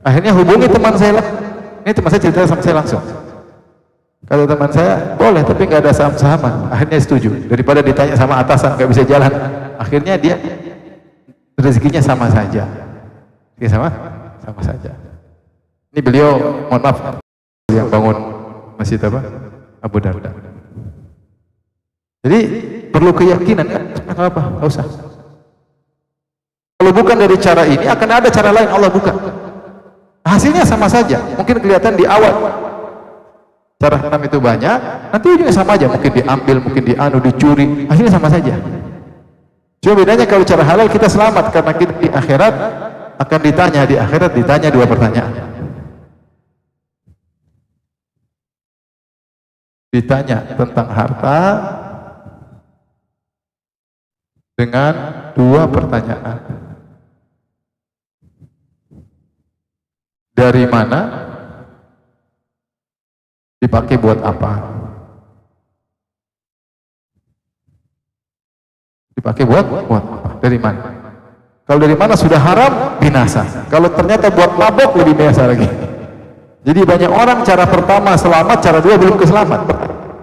Akhirnya hubungi teman saya lah. Ini teman saya cerita sama saya langsung. Kata teman saya, boleh tapi nggak ada saham-sahaman. Akhirnya setuju. Daripada ditanya sama atasan nggak bisa jalan. Akhirnya dia rezekinya sama saja. Dia sama saja. Ini beliau, mohon maaf, yang bangun masjid apa? Abu Darda. Jadi perlu keyakinan, apa? Nggak usah. Kalau bukan dari cara ini, akan ada cara lain Allah buka. Hasilnya sama saja. Mungkin kelihatan di awal cara haram itu banyak, nanti ujungnya sama aja. Mungkin diambil, mungkin dicuri, hasilnya sama saja. Cuma bedanya kalau cara halal kita selamat, karena kita di akhirat akan ditanya, di akhirat ditanya 2 pertanyaan. Ditanya tentang harta dengan 2 pertanyaan. Dari mana? Dipakai buat apa? Dipakai buat apa? Dari mana? Kalau dari mana sudah haram, binasa. Kalau ternyata buat mabok, lebih binasa lagi. Jadi banyak orang cara pertama selamat, cara 2 belum keselamat,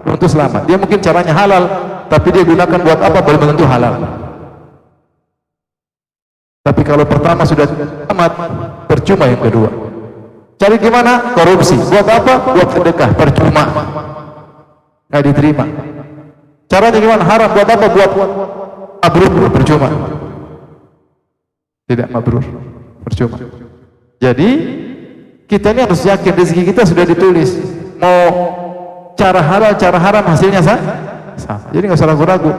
belum tentu selamat. Dia mungkin caranya halal, tapi dia gunakan buat apa, belum tentu halal. Tapi kalau pertama sudah selamat, percuma yang kedua. Cari gimana? Korupsi. Buat apa? Buat sedekah, percuma, nggak diterima. Caranya gimana? Haram. Buat apa? Buat mabrur, percuma, tidak mabrur, percuma. Jadi kita ini harus yakin rezeki kita sudah ditulis. Mau cara halal, cara haram, hasilnya sama. Jadi nggak usah ragu-ragu.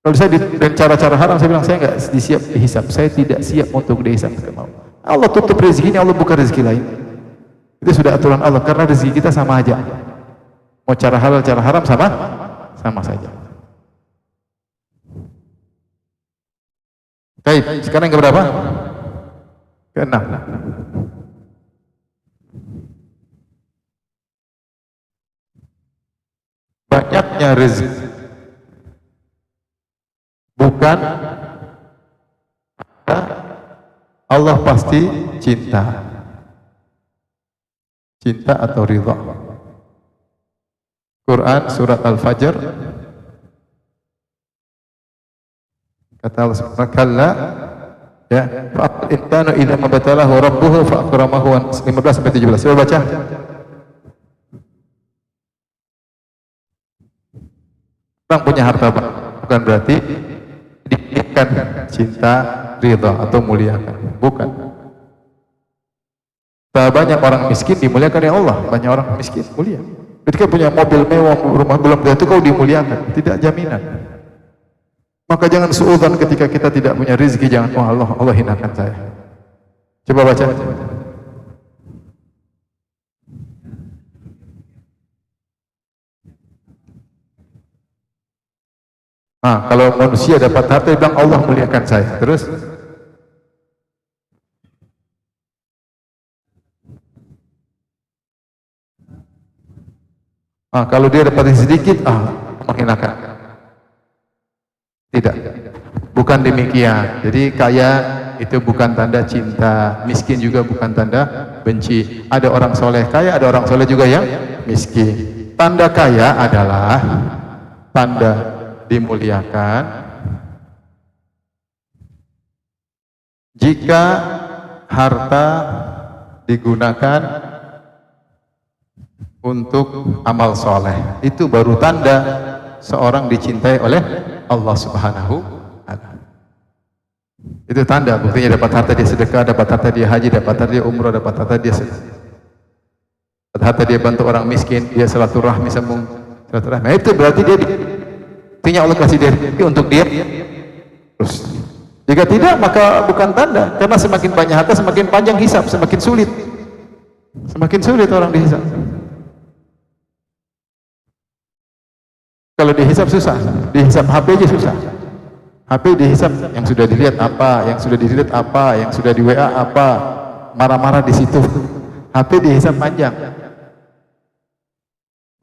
Kalau saya dan cara-cara haram, saya bilang saya nggak siap dihisab. Saya tidak siap untuk dihisab. Allah tutup rezekinya, Allah buka rezeki lain. Itu sudah aturan Allah, karena rezeki kita sama aja. Mau cara halal, cara haram sama saja. Baik, sekarang yang keberapa? Ke-6. Banyaknya rezeki bukan Allah pasti cinta atau ridha. Quran surat Al-Fajr kata Allah subhanahu wa ta'ala, ya, fa'al insanu idza mabtalahu rabbuhu fa'akramahu, 15 sampai 17. Coba baca. Orang punya harta bukan berarti diinginkan cinta, ridha atau muliakan, bukan. Banyak orang miskin dimuliakan oleh Allah, banyak orang miskin mulia. Ketika punya mobil mewah, rumah belum tentu kau dimuliakan, tidak jaminan. Maka jangan suudzon ketika kita tidak punya rezeki, jangan Allah hinakan saya. Coba baca. Kalau manusia dapat harta, dia bilang Allah muliakan saya. Terus kalau dia dapat sedikit, menghinakan. Tidak, bukan demikian. Jadi kaya itu bukan tanda cinta, miskin juga bukan tanda benci. Ada orang soleh kaya, ada orang soleh juga yang miskin. Tanda kaya adalah tanda dimuliakan jika harta digunakan untuk amal soleh. Itu baru tanda seorang dicintai oleh Allah Subhanahu wa ta'ala. Itu tanda, buktinya dapat harta dia sedekah, dapat harta dia haji, dapat harta dia umrah, dapat harta dia dapat harta dia bantu orang miskin, dia silaturahmi sambung silaturahmi. Itu berarti dia artinya Allah kasih dia untuk dia terus. Jika tidak, maka bukan tanda, karena semakin banyak harta semakin panjang hisab, semakin sulit orang dihisab. Kalau dihisab susah, dihisab HP aja susah. HP dihisab yang sudah dilihat apa, yang sudah dilihat apa, yang sudah di WA apa, marah-marah di situ. HP dihisab panjang.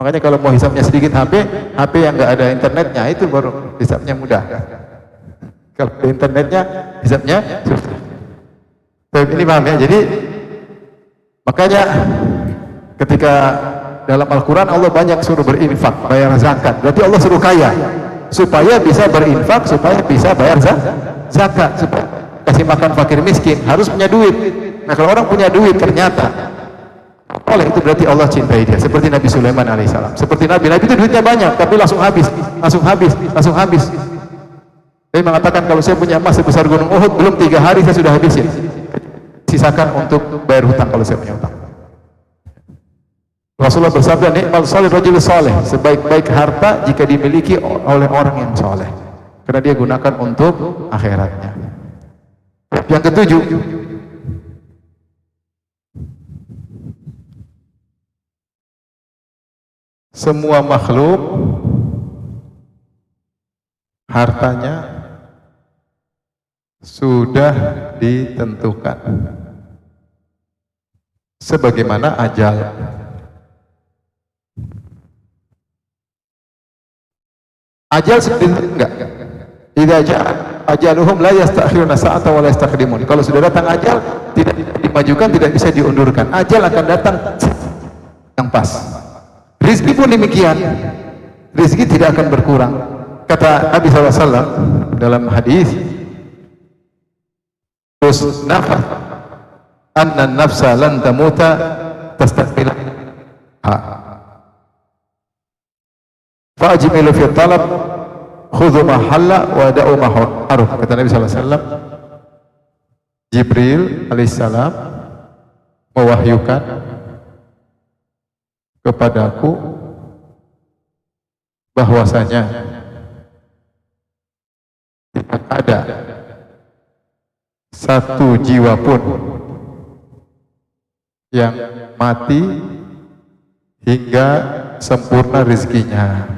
Makanya kalau mau hisabnya sedikit HP yang nggak ada internetnya itu baru hisabnya mudah. Kalau ada internetnya hisabnya susah. Ini paham ya? Jadi makanya ketika dalam Al-Quran Allah banyak suruh berinfak, bayar zakat. Berarti Allah suruh kaya supaya bisa berinfak, supaya bisa bayar zakat, supaya kasih makan fakir miskin. Harus punya duit. Nah kalau orang punya duit ternyata oleh itu berarti Allah cintai dia. Seperti Nabi Sulaiman alaihissalam. Seperti Nabi itu duitnya banyak tapi langsung habis. Dia mengatakan kalau saya punya emas sebesar gunung Uhud belum 3 hari saya sudah habisin. Sisakan untuk bayar hutang kalau saya punya hutang. Rasulullah bersabda, ni'mal salih rajul salih, sebaik-baik harta jika dimiliki oleh orang yang saleh, karena dia gunakan untuk akhiratnya. Yang ketujuh, semua makhluk hartanya sudah ditentukan sebagaimana ajal. Ajal sebenarnya enggak. Idza jaa ajaluhum la yastakhiruna sa'atan wa la yastaqdimun. Kalau sudah datang ajal tidak dimajukan, tidak bisa diundurkan. Ajal akan datang yang pas. Rizki pun demikian. Rizki tidak akan berkurang. Kata Nabi SAW dalam hadis, terus nafas anna nafsa lan tamuta tastaqbil fa'ajmilu fi talab khudhu ma halla wa da'u ma harum. Kata Nabi SAW, Jibril alaihissalam mewahyukan kepadaku bahwasanya tidak ada satu jiwa pun yang mati hingga sempurna rezekinya.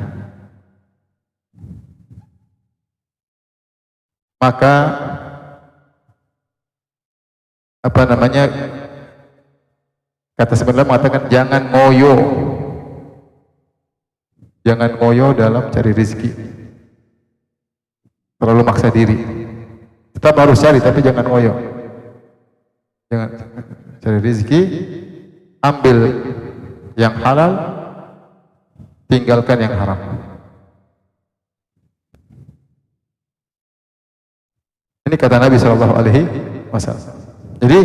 Maka kata sebenarnya mengatakan jangan ngoyo dalam cari rezeki, terlalu maksa diri. Tetap harus cari tapi jangan ngoyo. Jangan cari rezeki, ambil yang halal, tinggalkan yang haram. Ini kata Nabi Shallallahu Alaihi Wasallam. Jadi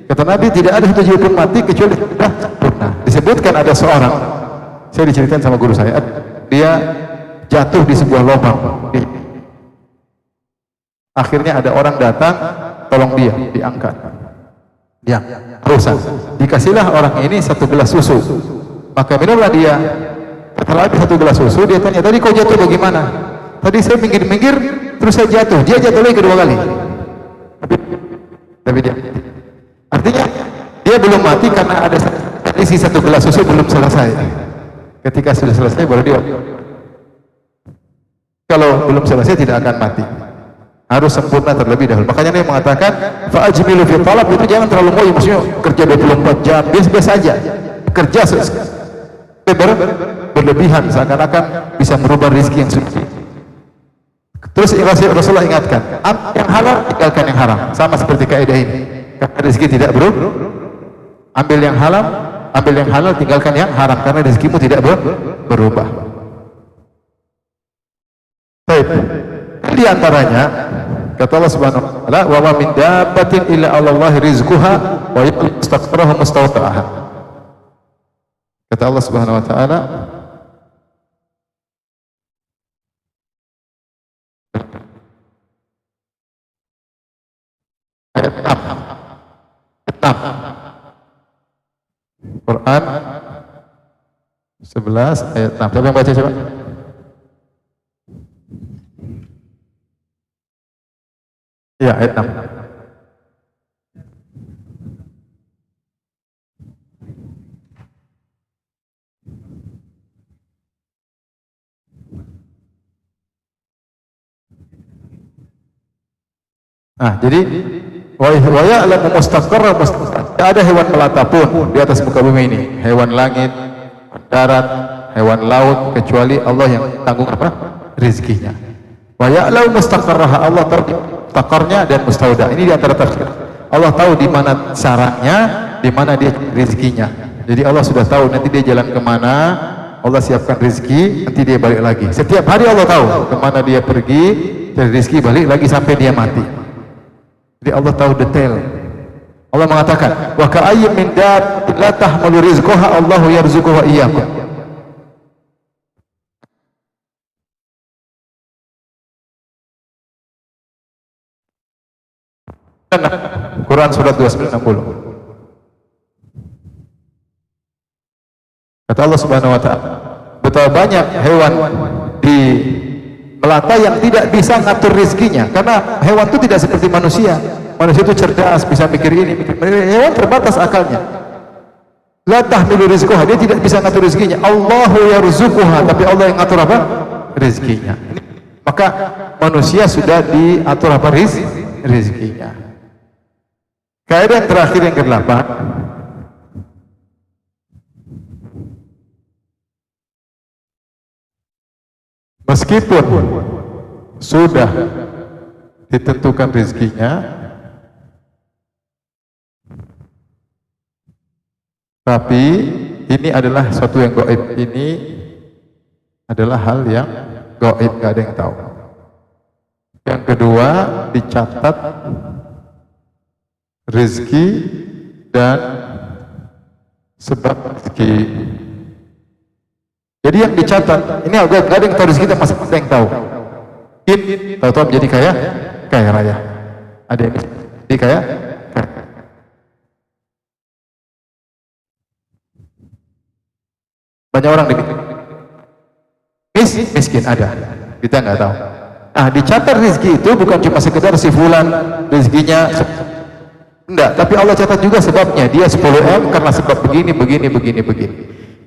kata Nabi tidak ada satu jiwa pun mati kecuali sudah sempurna. Disebutkan ada seorang, saya diceritakan sama guru saya, dia jatuh di sebuah lubang. Akhirnya ada orang datang, tolong dia diangkat. Dia urusan. Dikasihlah orang ini 1 gelas susu. Maka minumlah dia. Setelah habis 1 gelas susu, dia tanya, tadi kau jatuh bagaimana? Tadi saya minggir-minggir, terus saya jatuh. Dia jatuh lagi kedua kali. Tapi dia, artinya dia belum mati karena ada isi 1 gelas susu belum selesai. Ketika sudah selesai baru dia. Kalau belum selesai tidak akan mati. Harus sempurna terlebih dahulu. Makanya dia mengatakan, fa'ajmilu fi talab, itu jangan terlalu ngoyo, maksudnya kerja 24 jam, biasa-biasa aja. Kerja berlebihan seakan-akan bisa merubah rezeki yang suci. Terus Rasulullah ingatkan, yang halal tinggalkan yang haram. Sama seperti kaidah ini. Karena rezeki tidak berubah. Ambil yang halal, tinggalkan yang haram karena rezekimu tidak berubah. Baik. Di antaranya kata Allah Subhanahu wa taala, wa ma min dabbatin illa 'alallahi rizquha wa yastaqrahu mustawta'aha. Kata Allah Subhanahu wa taala, ayat 6. Quran 11 ayat 6. Siapa yang baca coba? Ya, ayat 6. Nah, jadi wa ya'lamu mustaqarra ada hewan melata pun di atas muka bumi ini, hewan langit, darat, hewan laut, kecuali Allah yang tanggung apa? Rizkinya. Wa ya'lamu mustaqarraha, Allah tahu takarnya dan mustauda. Ini di antara tafsir. Allah tahu di mana sarangnya, di mana dia rizkinya. Jadi Allah sudah tahu nanti dia jalan kemana, Allah siapkan rizki, nanti dia balik lagi. Setiap hari Allah tahu kemana dia pergi, cari rizki, balik lagi sampai dia mati. Jadi Allah tahu detail. Allah mengatakan, wa ka'ayyim min dabbatin la tahmalu rizqaha Allahu yarzuquha wa iyyakum. Quran surat 2960. Kata Allah Subhanahu wa taala, betapa banyak hewan di melata yang tidak bisa ngatur rezekinya, karena hewan itu tidak seperti manusia. Manusia itu cerdas, bisa mikir ini, mikir ini. Hewan terbatas akalnya. La tahmilu rizquha, dia tidak bisa ngatur rezekinya. Allahu yarzuquha, tapi Allah yang ngatur apa? Rezekinya. Maka manusia sudah diatur apa? Rezekinya. Kaidah yang terakhir yang ke-8, meskipun sudah ditentukan rezekinya, tapi ini adalah suatu yang gaib. Ini adalah hal yang gaib, gak ada yang tahu. Yang kedua, dicatat rezeki dan sebab rezeki. Jadi yang dicatat, ini agak gak ada yang tahu rezeki, kita masih ada yang tahu. Tahu-tahu menjadi kaya raya. Ada yang jadi kaya. Banyak orang miskin ada, kita nggak tahu. Nah, dicatat rezeki itu bukan cuma sekedar si fulan rezekinya. Enggak, tapi Allah catat juga sebabnya. Dia 10M karena sebab begini.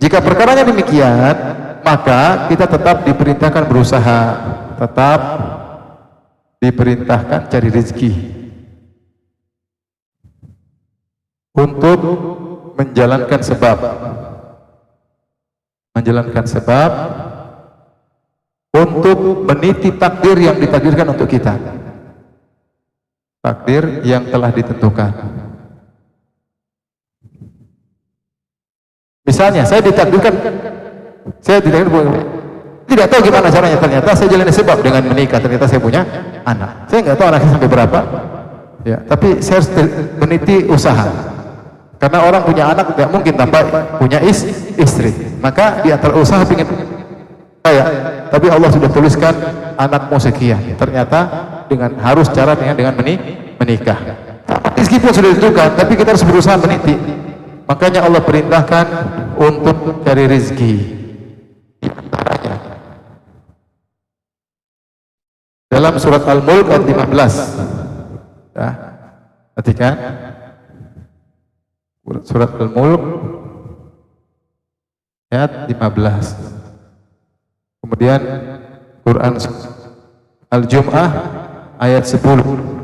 Jika perkaranya demikian, maka kita tetap diperintahkan berusaha, tetap diperintahkan cari rezeki untuk menjalankan sebab, untuk meniti takdir yang ditakdirkan untuk kita. Takdir yang telah ditentukan. Misalnya saya ditakdirkan, tidak tahu gimana caranya, ternyata saya jalani sebab dengan menikah, ternyata saya punya anak. Saya nggak tahu anaknya sampai berapa, ya. Tapi saya harus meniti usaha. Karena orang punya anak tidak mungkin tanpa punya istri. Maka di antara usaha ingin kaya, tapi Allah sudah tuliskan anakmu sekian. Ternyata dengan harus cara dengan menikah. Meskipun sudah ditentukan, tapi kita harus berusaha meniti. Makanya Allah perintahkan untuk cari rezeki. Di antaranya dalam surat Al-Mulk ayat 15. Ya. Perhatikan. Surat Al-Mulk ayat 15. Kemudian Quran Al-Jum'ah ayat 10.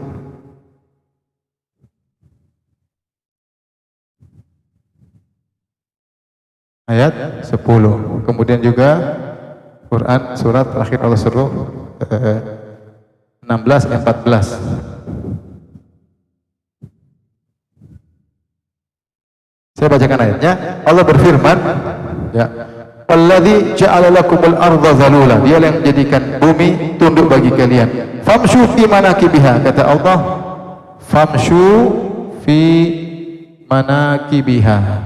Ayat 10. Kemudian juga Quran surat terakhir Allah suruh 16 ayat 14. Saya bacakan ayatnya. Allah berfirman, ya, "Alladzi ja'ala lakumul arda zalula." Dia yang menjadikan bumi tunduk bagi kalian. Famshu fi manakibiha, kata Allah. Famshu fi manakibiha.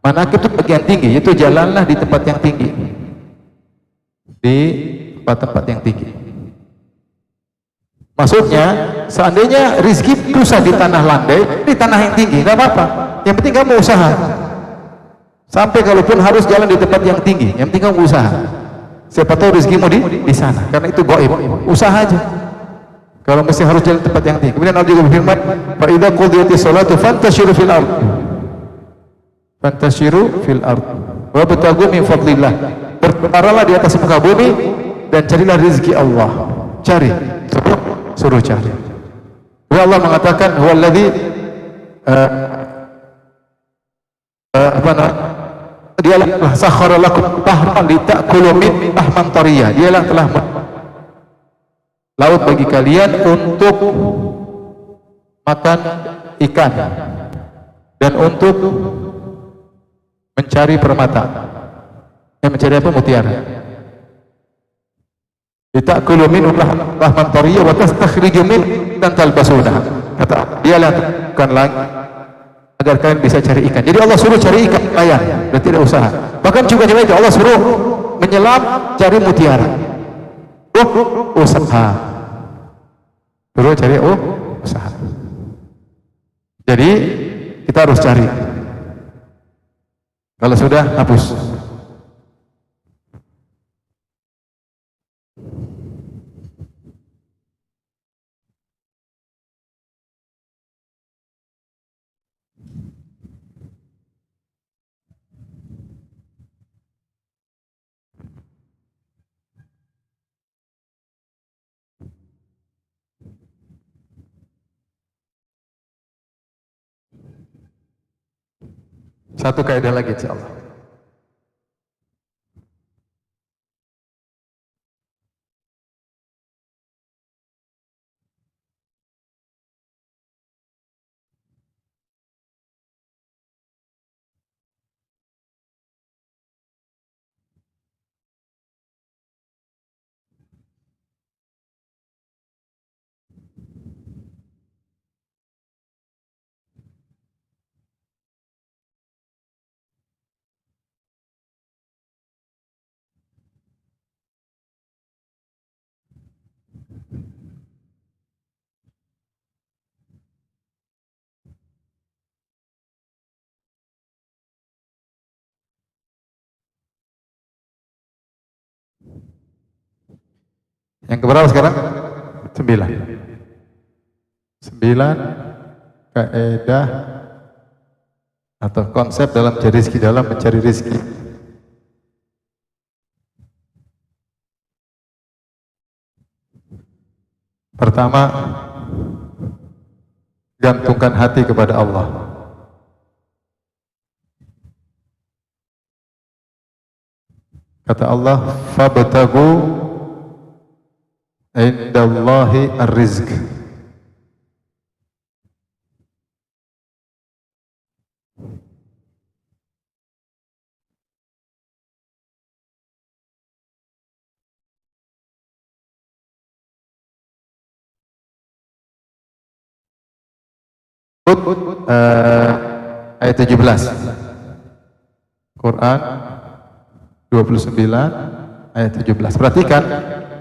Manakib itu bagian tinggi, itu jalanlah di tempat yang tinggi. Di tempat-tempat yang tinggi. Maksudnya, seandainya rizki susah di tanah landai, di tanah yang tinggi, nggak apa-apa. Yang penting kamu usaha. Sampai kalaupun harus jalan di tempat yang tinggi, yang penting kamu usaha. Siapa tahu rizkimu di sana, karena itu gaib. Usaha aja. Kalau mesti harus jalan di tempat yang tinggi. Kemudian Allah juga berfirman, "Fa idza qudiyatis sholatu fantashiru fil ardh." Fantashiru fil ardh wabtaghu min fadlillah. Berparalah di atas muka bumi dan carilah rezeki Allah. Cari, suruh cari. Allah mengatakan, "Huwallazi dialah sakhkhara lakum bahran litakulu min lahman tariya." Dialah telah laut bagi kalian untuk makan ikan dan untuk mencari permata. Mencari apa? Mutiara. Litakulu min lahman tariya wa tastakhriju min dan talbasuna. Kata dialah bukan lagi agar kalian bisa cari ikan. Jadi Allah suruh cari ikan nelayan, berarti tidak usaha. Bahkan juga itu Allah suruh menyelam cari mutiara. Usaha. Suruh cari usaha. Jadi kita harus cari. Kalau sudah hapus. Satu kaidah lagi insyaallah. Yang keberapa sekarang? 9. 9 kaidah atau konsep dalam mencari rezeki. Pertama, gantungkan hati kepada Allah. Kata Allah, "Fabtagu indallahi ar-rizq." Ayat 17 Quran 29 ayat 17. Perhatikan,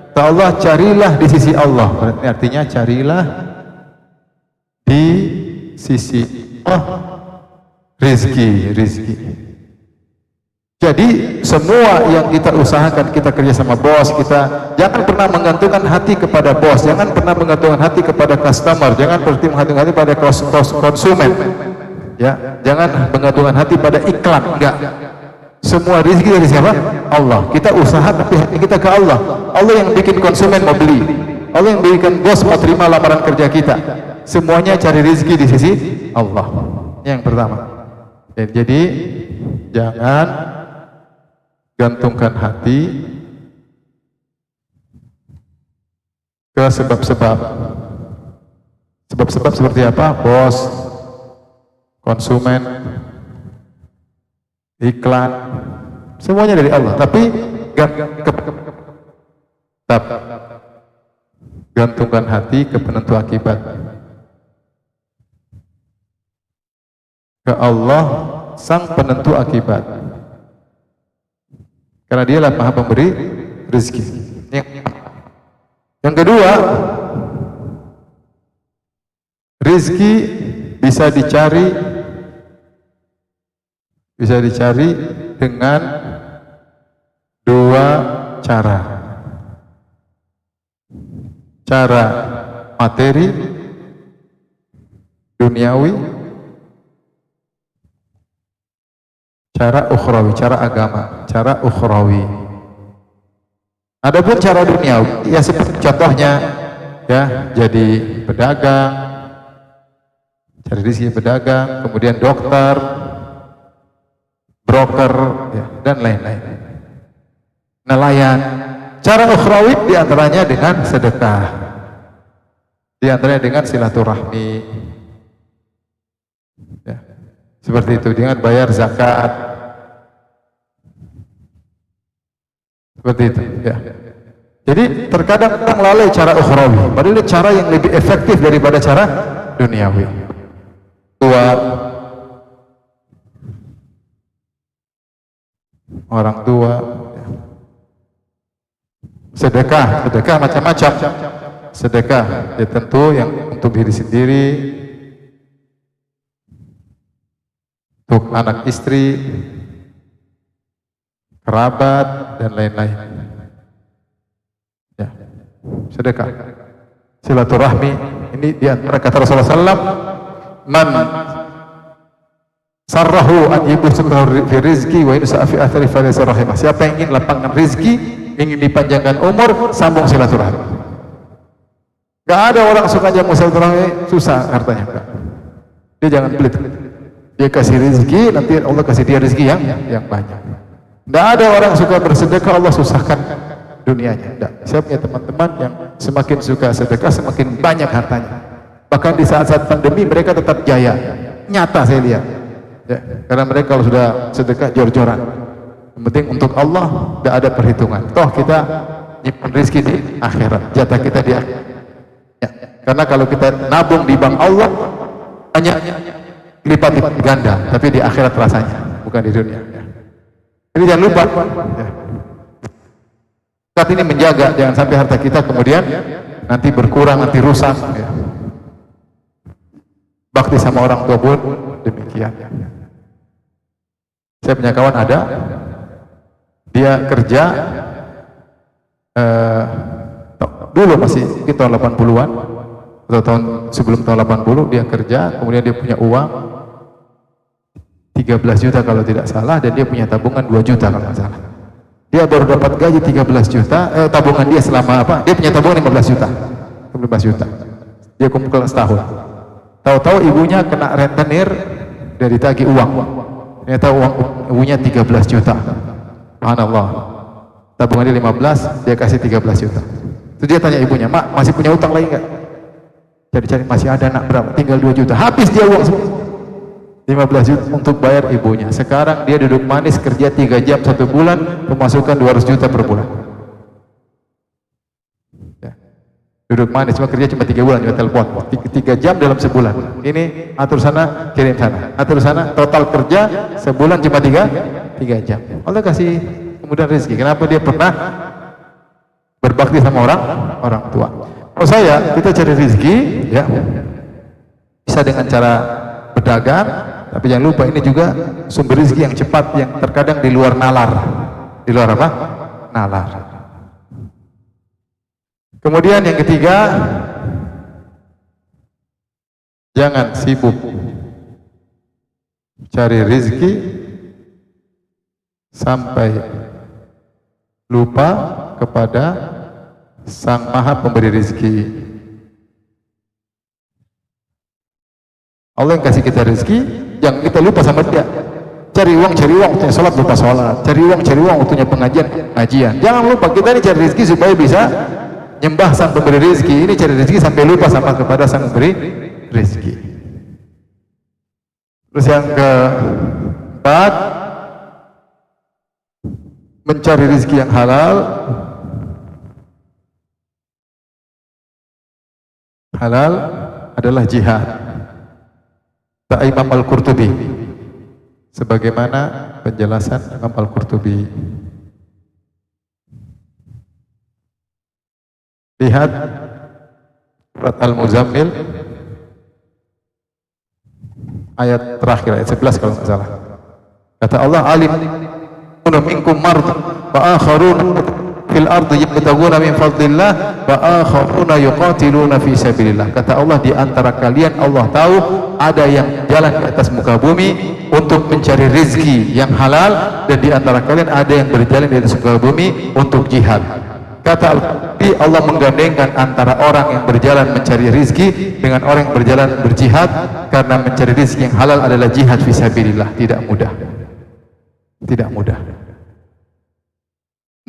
kata Allah, carilah di sisi Allah. Artinya carilah di sisi Allah rizki. Jadi semua yang kita usahakan, kita kerja sama bos kita, jangan pernah menggantungkan hati kepada bos, jangan pernah menggantungkan hati kepada customer, jangan pernah menggantungkan hati pada konsumen, ya, jangan menggantungkan hati pada iklan, enggak. Semua rezeki dari siapa? Allah. Kita usaha tapi hati kita ke Allah. Allah yang bikin konsumen mau beli, Allah yang bikin bos mau terima lamaran kerja kita. Semuanya cari rezeki di sisi Allah. Yang pertama. Jadi jangan gantungkan hati ke sebab-sebab. Sebab-sebab seperti apa? Bos, konsumen, iklan, semuanya dari Allah. Tapi gantungkan hati ke penentu akibat, ke Allah sang penentu akibat, karena dialah maha pemberi rezeki. Yang kedua, rezeki bisa dicari dengan dua cara. Cara materi, duniawi, cara ukhrawi, cara agama, cara ukhrawi. Adapun cara duniawi, ya seperti contohnya, ya, jadi pedagang, cari rezeki pedagang, kemudian dokter, broker, ya, dan lain-lain. Nelayan. Cara ukhrawi diantaranya dengan sedekah, diantaranya dengan silaturahmi, ya, seperti itu, dengan bayar zakat, seperti itu, ya. Jadi terkadang orang lalai cara ukhrawi, padahal cara yang lebih efektif daripada cara duniawi. Orang tua, sedekah macam-macam. Sedekah ya tentu yang untuk diri sendiri, untuk anak istri, kerabat, dan lain-lain. Ya, sedekah, silaturahmi. Ini di antara kata Rasulullah SAW, man sarrahu an yubsitahu fi rizqi wa insa fi athari falaysa rahimah. Siapa yang ingin lapangkan rizki, ingin dipanjangkan umur, sambung silaturahmi. Gak ada orang suka jamu silaturahmi susah hartanya, enggak. Dia jangan pelit. Dia kasih rizki, nanti Allah kasih dia rizki yang banyak. Gak ada orang suka bersedekah Allah susahkan dunianya. Enggak. Saya punya teman-teman yang semakin suka sedekah semakin banyak hartanya. Bahkan di saat-saat pandemi mereka tetap jaya. Nyata saya lihat. Ya, karena mereka kalau sudah sedekah jor-joran. Yang penting untuk Allah tidak ada perhitungan. Toh kita nyimpan rezeki di akhirat, jatah kita di akhirat. Ya, karena kalau kita nabung di bank Allah hanya lipat ganda, tapi di akhirat rasanya, bukan di dunia. Ya. Jadi jangan lupa. Ya. Saat ini menjaga, jangan sampai harta kita kemudian nanti berkurang, nanti rusak. Ya. Bakti sama orang tua pun demikian. Ya. Saya punya kawan ada, dia kerja dulu masih mungkin tahun 80-an atau tahun sebelum tahun 80 dia kerja, kemudian dia punya uang 13 juta kalau tidak salah, dan dia punya tabungan 2 juta kalau tidak salah. Dia baru dapat gaji 13 juta, tabungan dia selama apa? Dia punya tabungan 15 juta. 15 juta. Dia kumpul setahun. Tahu-tahu ibunya kena rentenir, dia ditagih uang. Ternyata uang ibunya 13 juta. Subhanallah. Tabungan dia 15, dia kasih 13 juta. Terus dia tanya ibunya, "Mak, masih punya utang lagi enggak?" Cari-cari, masih ada, nak, berapa? Tinggal 2 juta. Habis dia uang semua. 15 juta untuk bayar ibunya. Sekarang dia duduk manis kerja 3 jam 1 bulan, pemasukan 200 juta per bulan. Ya. Duduk manis, cuma kerja cuma 3 bulan, cuma telepon 3 jam dalam sebulan. Ini atur sana, kirim sana, atur sana, total kerja sebulan cuma 3 jam. Allah kasih kemudahan rezeki. Kenapa? Dia pernah berbakti sama orang tua. Kalau saya, kita cari rezeki, ya, bisa dengan cara berdagang, Tapi jangan lupa ini juga sumber rezeki yang cepat yang terkadang di luar nalar. Di luar apa? Nalar. Kemudian yang ketiga, jangan sibuk cari rezeki sampai lupa kepada Sang Maha Pemberi rezeki. Allah yang kasih kita rezeki, jangan kita lupa sama Dia. Cari uang waktunya sholat, lupa sholat. Cari uang waktunya pengajian. Jangan lupa kita ini cari rezeki supaya bisa nyembah Sang Pemberi rezeki. Ini cari rezeki sampai lupa sama kepada Sang Pemberi rezeki. Terus yang keempat, mencari rezeki yang halal. Halal adalah jihad. Kata Imam Al-Qurtubi, sebagaimana penjelasan Imam Al-Qurtubi. Lihat surat Al-Muzammil ayat terakhir, ayat 11 kalau tidak salah. Kata Allah, alim minkum mard wa akharun fil ardi yabtaguna min fadlillah wa akharuna yuqatiluna fi sabilillah. Kata Allah, di antara kalian Allah tahu ada yang jalan di atas muka bumi untuk mencari rezeki yang halal, dan di antara kalian ada yang berjalan di atas muka bumi untuk jihad. Kata Allah menggandengkan antara orang yang berjalan mencari rezeki dengan orang yang berjalan berjihad, karena mencari rezeki yang halal adalah jihad fi sabilillah. Tidak mudah. Tidak mudah.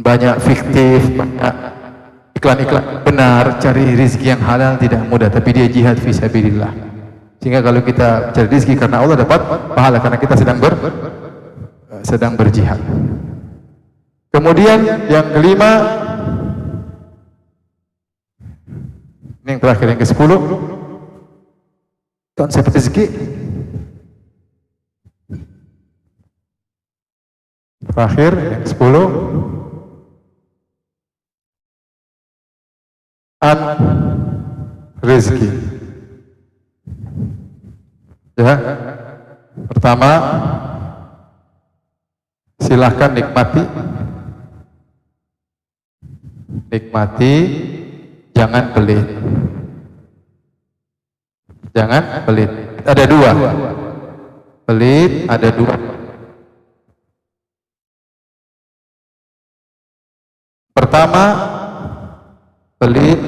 Banyak fiktif, banyak iklan-iklan. Benar, cari rezeki yang halal tidak mudah, tapi dia jihad fi sabilillah. Sehingga kalau kita cari rezeki karena Allah dapat pahala, karena kita sedang berjihad. Kemudian yang kelima, ini yang terakhir, yang ke-10, konsep rezeki. Terakhir, yang ke-10, rezeki. Ya, pertama, silahkan nikmati, jangan pelit. Jangan pelit. Ada dua. Pelit ada dua. Pertama, pelit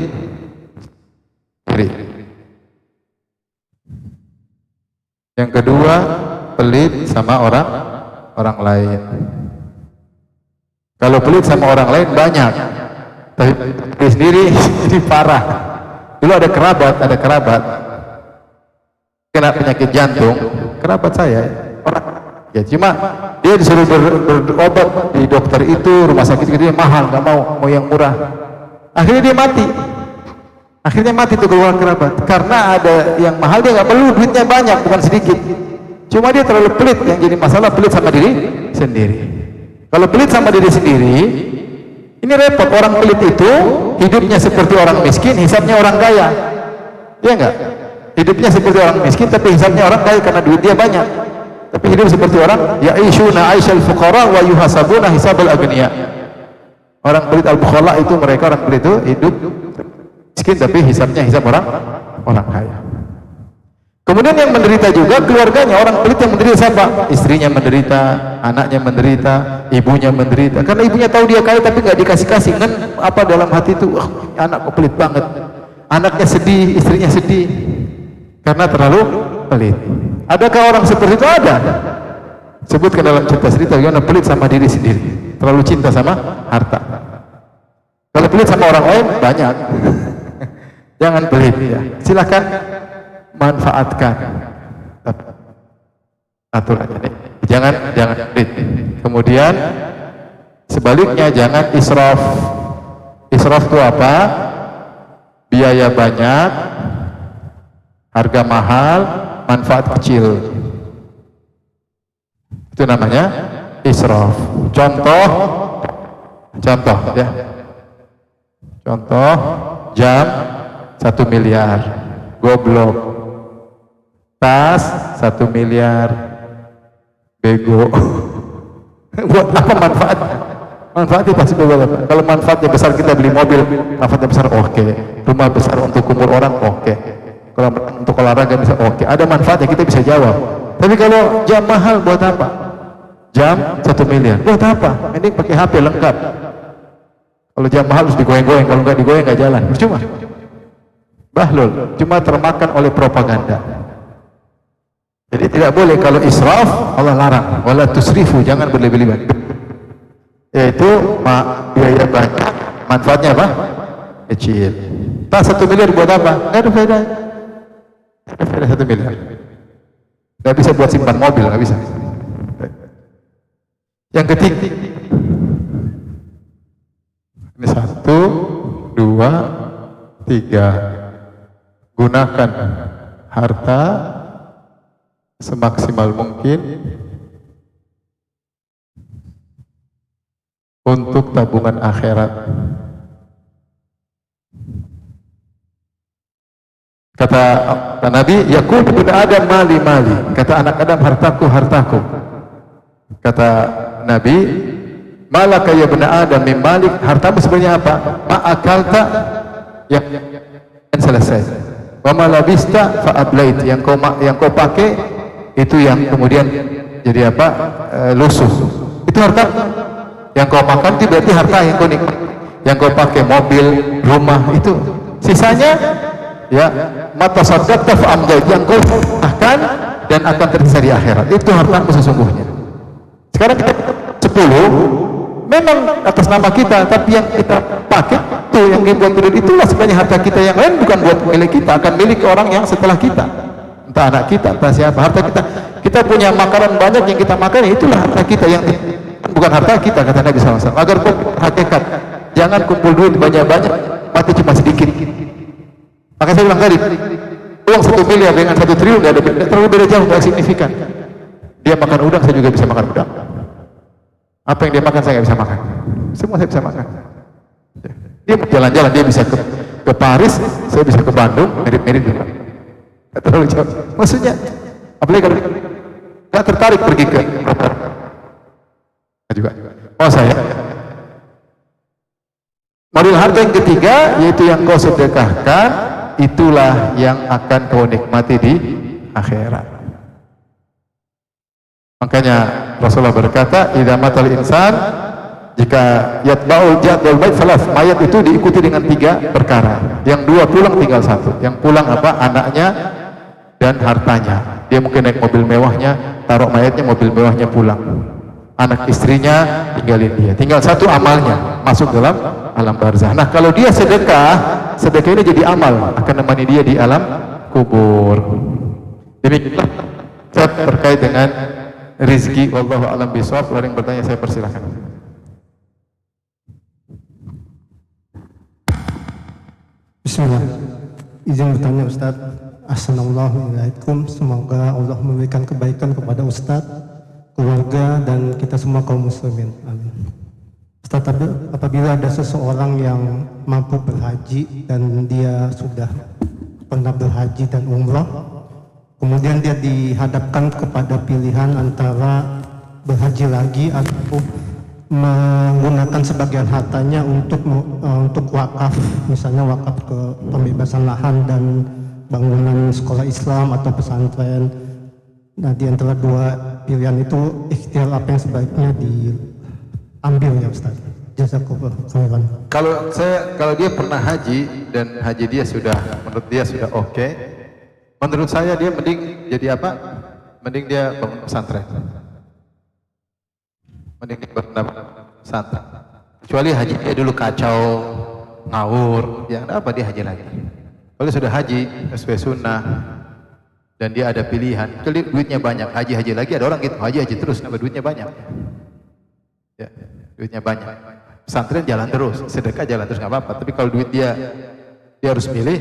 iri. Yang kedua, pelit sama orang lain. Kalau pelit sama orang lain banyak, tapi diri sendiri ini parah. Dulu ada kerabat kena penyakit jantung, kerabat saya orang, ya cuma dia disuruh berobat di dokter itu, rumah sakit itu dia mahal, nggak mau yang murah. Akhirnya dia mati tuh keluarga kerabat, karena ada yang mahal dia nggak perlu, duitnya banyak bukan sedikit, cuma dia terlalu pelit. Yang jadi masalah pelit sama diri sendiri. Kalau pelit sama diri sendiri ini repot. Orang pelit itu hidupnya seperti orang miskin, hisabnya orang kaya, ya enggak? Hidupnya seperti orang miskin tapi hisabnya orang kaya karena duit dia banyak. Tapi hidup seperti orang ya'ishuna aisyal fuqara wa yuhasabuna hisabal agniya. Orang pelit al-bukhala itu, mereka orang pelit itu hidup miskin tapi hisabnya hisab orang kaya. Kemudian yang menderita juga keluarganya. Orang pelit yang menderita siapa? Istrinya menderita, anaknya menderita, ibunya menderita. Karena ibunya tahu dia kaya tapi nggak dikasih-kasih. Kan apa dalam hati itu, anak kok pelit banget. Anaknya sedih, istrinya sedih karena terlalu pelit. Adakah orang seperti itu? Ada. Sebutkan dalam cerita bagaimana pelit sama diri sendiri, terlalu cinta sama harta. Kalau pelit sama orang lain banyak. Jangan pelit ya. Silakan manfaatkan aturannya. Jangan pelit. Kemudian sebaliknya jangan israf. Israf itu apa? Biaya banyak, harga mahal, manfaat kecil. Itu namanya israf. Contoh ya. Contoh jam 1 miliar, goblok. Tas 1 miliar, bego. Buat apa manfaatnya? Manfaatnya pasti beberapa. Kalau manfaatnya besar kita beli mobil, manfaatnya besar oke. Rumah besar untuk kumur orang oke. Kalau untuk olahraga bisa oke. Ada manfaatnya kita bisa jawab. Tapi kalau jam mahal buat apa? Jam 1 miliar buat apa? Ini pakai HP lengkap. Kalau jam mahal harus digoyang-goyang, kalau nggak digoyang nggak jalan. Percuma. Bahlul, cuma termakan oleh propaganda. Jadi tidak boleh kalau israf, Allah larang. Wala tusrifu, jangan berlebih-lebihan. Yaitu biaya banyak, manfaatnya apa? Kecil. Tas 1 miliar buat apa? Nggak ada faedah. Nggak ada faedah 1 miliar. Nggak bisa buat simpan mobil, nggak bisa. Yang ketiga, ini 1, 2, 3. Gunakan harta semaksimal mungkin untuk tabungan akhirat. Kata Nabi, yaqul ibnu Adam mali mali. Kata anak Adam, hartaku hartaku. Kata Nabi, malaka ya ibnu Adam min malik. Hartamu sebenarnya apa? Ma'akalta, yang selesai. Wa ma labista fa ablait. Yang kau pakai itu yang kemudian jadi apa? Lusuh. Itu harta. Yang kau makan itu berarti harta yang kau nikmati. Yang kau pakai mobil, rumah itu. Sisanya ya mata sadaqta fa amdait, yang kau akan dan akan tersiksa di akhirat. Itu hartamu sesungguhnya. Sekarang kita 10 memang atas nama kita, tapi yang kita pakai itu yang dibuat tidur itulah sebenarnya harta kita. Yang lain bukan buat milik kita, akan milik orang yang setelah kita, entah anak kita, entah siapa. Harta kita punya makanan banyak yang kita makan, itulah harta kita, yang bukan harta kita, kata Nabi SAW. Agar kau hakikat, jangan kumpul duit banyak-banyak, mati cuma sedikit. Maka saya bilang tadi, uang 1 miliar dengan 1 triliun nggak ada beda, terlalu beda jauh, nggak signifikan. Dia makan udang, saya juga bisa makan udang. Apa yang dia makan saya nggak bisa makan. Semua saya bisa makan. Dia jalan-jalan, dia bisa ke Paris, saya bisa ke Bandung, mirip-mirip juga. Nggak terlalu jauh. Maksudnya, apalagi kalau nggak tertarik pergi ke juga. Oh saya. Model harta yang ketiga, yaitu yang kau sedekahkan, itulah yang akan kau nikmati di akhirat. Makanya Rasulullah berkata, idza matal insan, jika yatba'ul jadwal bait salas, mayat itu diikuti dengan 3 perkara. Yang 2 pulang, tinggal 1. Yang pulang apa? Anaknya dan hartanya. Dia mungkin naik mobil mewahnya, taruh mayatnya, mobil mewahnya pulang. Anak istrinya tinggalin dia. Tinggal 1 amalnya, masuk dalam alam barzah. Nah, kalau dia sedekah, sedekah ini jadi amal, akan menemani dia di alam kubur. Demikian terkait dengan rizki. Wallahu a'lam bishawab. Kalau yang bertanya saya persilahkan. Bismillah. Izin bertanya Ustaz. Assalamualaikum. Semoga Allah memberikan kebaikan kepada Ustaz, keluarga, dan kita semua kaum muslimin. Amin. Ustaz, apabila ada seseorang yang mampu berhaji dan dia sudah pernah berhaji dan umrah, kemudian dia dihadapkan kepada pilihan antara berhaji lagi atau menggunakan sebagian hartanya untuk wakaf, misalnya wakaf ke pembebasan lahan dan bangunan sekolah Islam atau pesantren. Nah, di antara 2 pilihan itu ikhtiar apa yang sebaiknya diambil ya Ustaz? Jazakallahu khairan. Kalau dia pernah haji dan haji dia sudah, menurut dia sudah oke, menurut saya dia mending jadi apa? Mending dia bangun pesantren. Mending dia bangun pesantren. Kecuali haji dia dulu kacau, ngawur, ya apa dia haji lagi. Kalau sudah haji sesuai sunnah dan dia ada pilihan, kecuali duitnya banyak, haji lagi, ada orang gitu, haji terus, nambah duitnya banyak. Ya, duitnya banyak. Pesantren jalan terus, sedekah jalan terus, nggak apa-apa. Tapi kalau duit dia harus milih,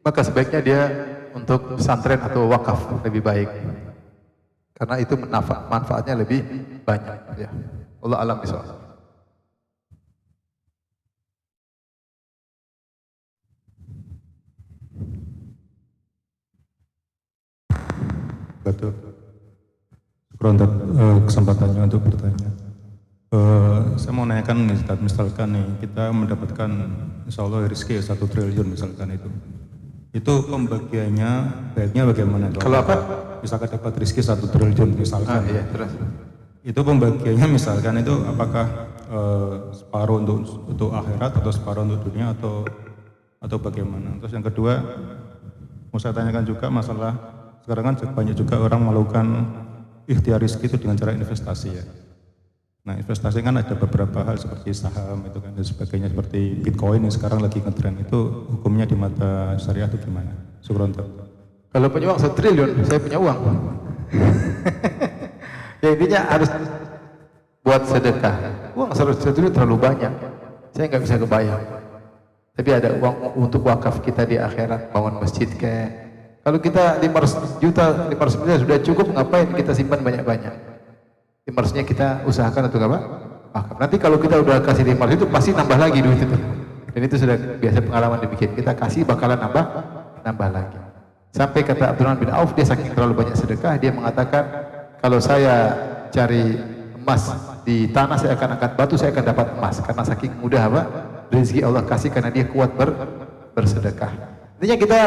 maka sebaiknya dia untuk pesantren atau wakaf lebih baik, karena itu manfaatnya lebih banyak. Ya, Allah alam bishawab. wabarakatuh. Syukur untuk kesempatannya untuk bertanya. Saya mau nanyakan nih, Ustaz, misalkan nih kita mendapatkan insya Allah rezeki 1 triliun misalkan itu pembagiannya baiknya bagaimana? Kalau apa? Misalkan dapat rezeki 1 triliun misalkan. Iya, terus. Itu pembagiannya misalkan itu apakah separuh untuk akhirat atau separuh untuk dunia atau bagaimana? Terus yang kedua mau saya tanyakan juga masalah sekarang kan banyak juga orang melakukan ikhtiar rezeki itu dengan cara investasi ya. Nah investasi kan ada beberapa hal seperti saham itu kan dan sebagainya seperti Bitcoin yang sekarang lagi ngetren itu hukumnya di mata syariah itu gimana? Syukron. Kalau punya uang 1 triliun, saya punya uang. Ya intinya harus buat sedekah. Uang 1 triliun terlalu banyak. Saya nggak bisa kebayang. Tapi ada uang untuk wakaf kita di akhirat, bangun masjid kayak. Kalau kita 500 juta, 500 miliar sudah cukup, ngapain kita simpan banyak-banyak? 500-nya kita usahakan untuk apa? Wakaf. Nanti kalau kita udah kasih 500 itu pasti nambah lagi duit itu. Dan itu sudah biasa pengalaman demikian. Kita kasih bakalan nambah lagi. Sampai kata Abdurrahman bin Auf, dia saking terlalu banyak sedekah, dia mengatakan kalau saya cari emas di tanah, saya akan angkat batu, saya akan dapat emas. Karena saking mudah apa? Rezeki Allah kasih karena dia kuat bersedekah. Intinya kita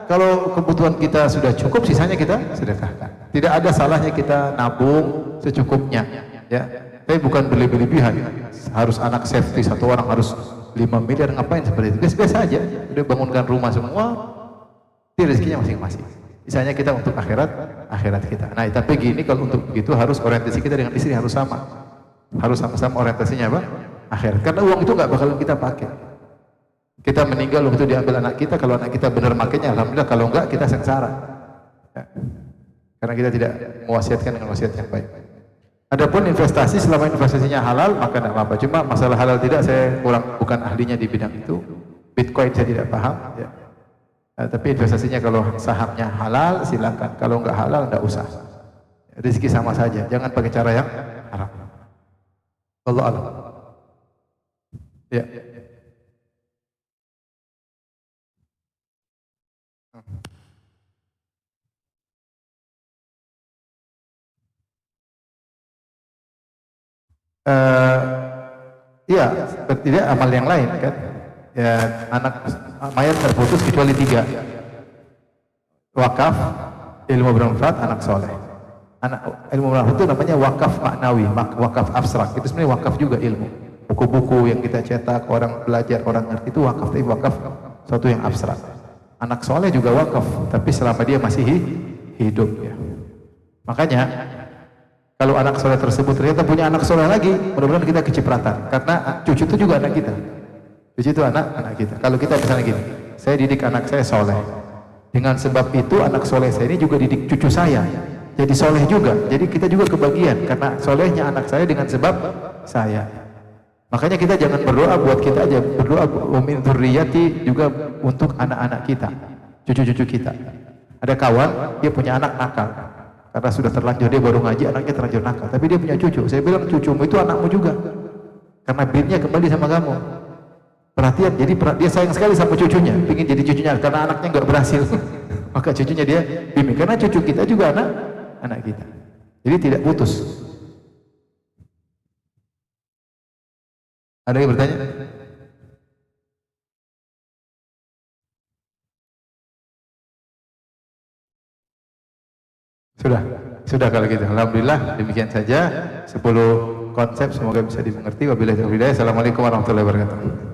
kalau kebutuhan kita sudah cukup, sisanya kita sedekahkan. Tidak ada salahnya kita nabung secukupnya, ya. Tapi bukan berlebihan. Harus anak safety, satu orang harus 5 miliar, ngapain seperti itu? Biasa-biasa aja. Udah bangunkan rumah semua, itu rezekinya masing-masing. Sisanya kita untuk akhirat kita. Nah, tapi gini, kalau untuk begitu harus orientasi kita dengan istri harus sama. Harus sama-sama orientasinya apa? Akhirat. Karena uang itu nggak bakalan kita pakai. Kita meninggal, uang itu diambil anak kita. Kalau anak kita benar makainya, alhamdulillah. Kalau enggak, kita sengsara. Ya. Karena kita tidak mewasiatkan dengan wasiat yang baik. Adapun investasi, selama investasinya halal, maka tidak apa-apa. Cuma masalah halal tidak, saya bukan ahlinya di bidang itu. Bitcoin saya tidak paham. Ya. Tapi investasinya kalau sahamnya halal, silakan. Kalau enggak halal, enggak usah. Rezeki sama saja. Jangan pakai cara yang haram. Allah alam. Ya. Iya, tidak amal yang lain kan. Ya, anak mayat terputus kecuali 3. Wakaf, ilmu bermanfaat, anak soleh. Ilmu bermanfaat itu namanya wakaf maknawi, wakaf abstrak. Itu sebenarnya wakaf juga ilmu. Buku-buku yang kita cetak, orang belajar, orang ngerti itu wakaf. Tapi wakaf suatu yang abstrak. Anak soleh juga wakaf, tapi selama dia masih hidup ya. Makanya kalau anak soleh tersebut ternyata punya anak soleh lagi, mudah-mudahan kita kecipratan. Karena cucu itu juga anak kita. Cucu itu anak kita. Kalau kita misalnya gini, saya didik anak saya soleh. Dengan sebab itu anak soleh saya ini juga didik cucu saya. Jadi soleh juga. Jadi kita juga kebagian. Karena solehnya anak saya dengan sebab saya. Makanya kita jangan berdoa buat kita aja. Berdoa min dzurriyyati juga untuk anak-anak kita. Cucu-cucu kita. Ada kawan, dia punya anak nakal. Karena sudah terlanjur dia baru ngaji, anaknya terlanjur nakal. Tapi dia punya cucu. Saya bilang cucumu itu anakmu juga. Karena binnya kembali sama kamu. Perhatian, jadi dia sayang sekali sama cucunya. Ingin jadi cucunya, karena anaknya nggak berhasil. Maka cucunya dia bimbing. Karena cucu kita juga anak kita. Jadi tidak putus. Ada yang bertanya? Sudah kalau gitu. Alhamdulillah, demikian saja 10 konsep, semoga bisa dimengerti. Wabillahi taufiq hidayah. Assalamualaikum warahmatullahi wabarakatuh.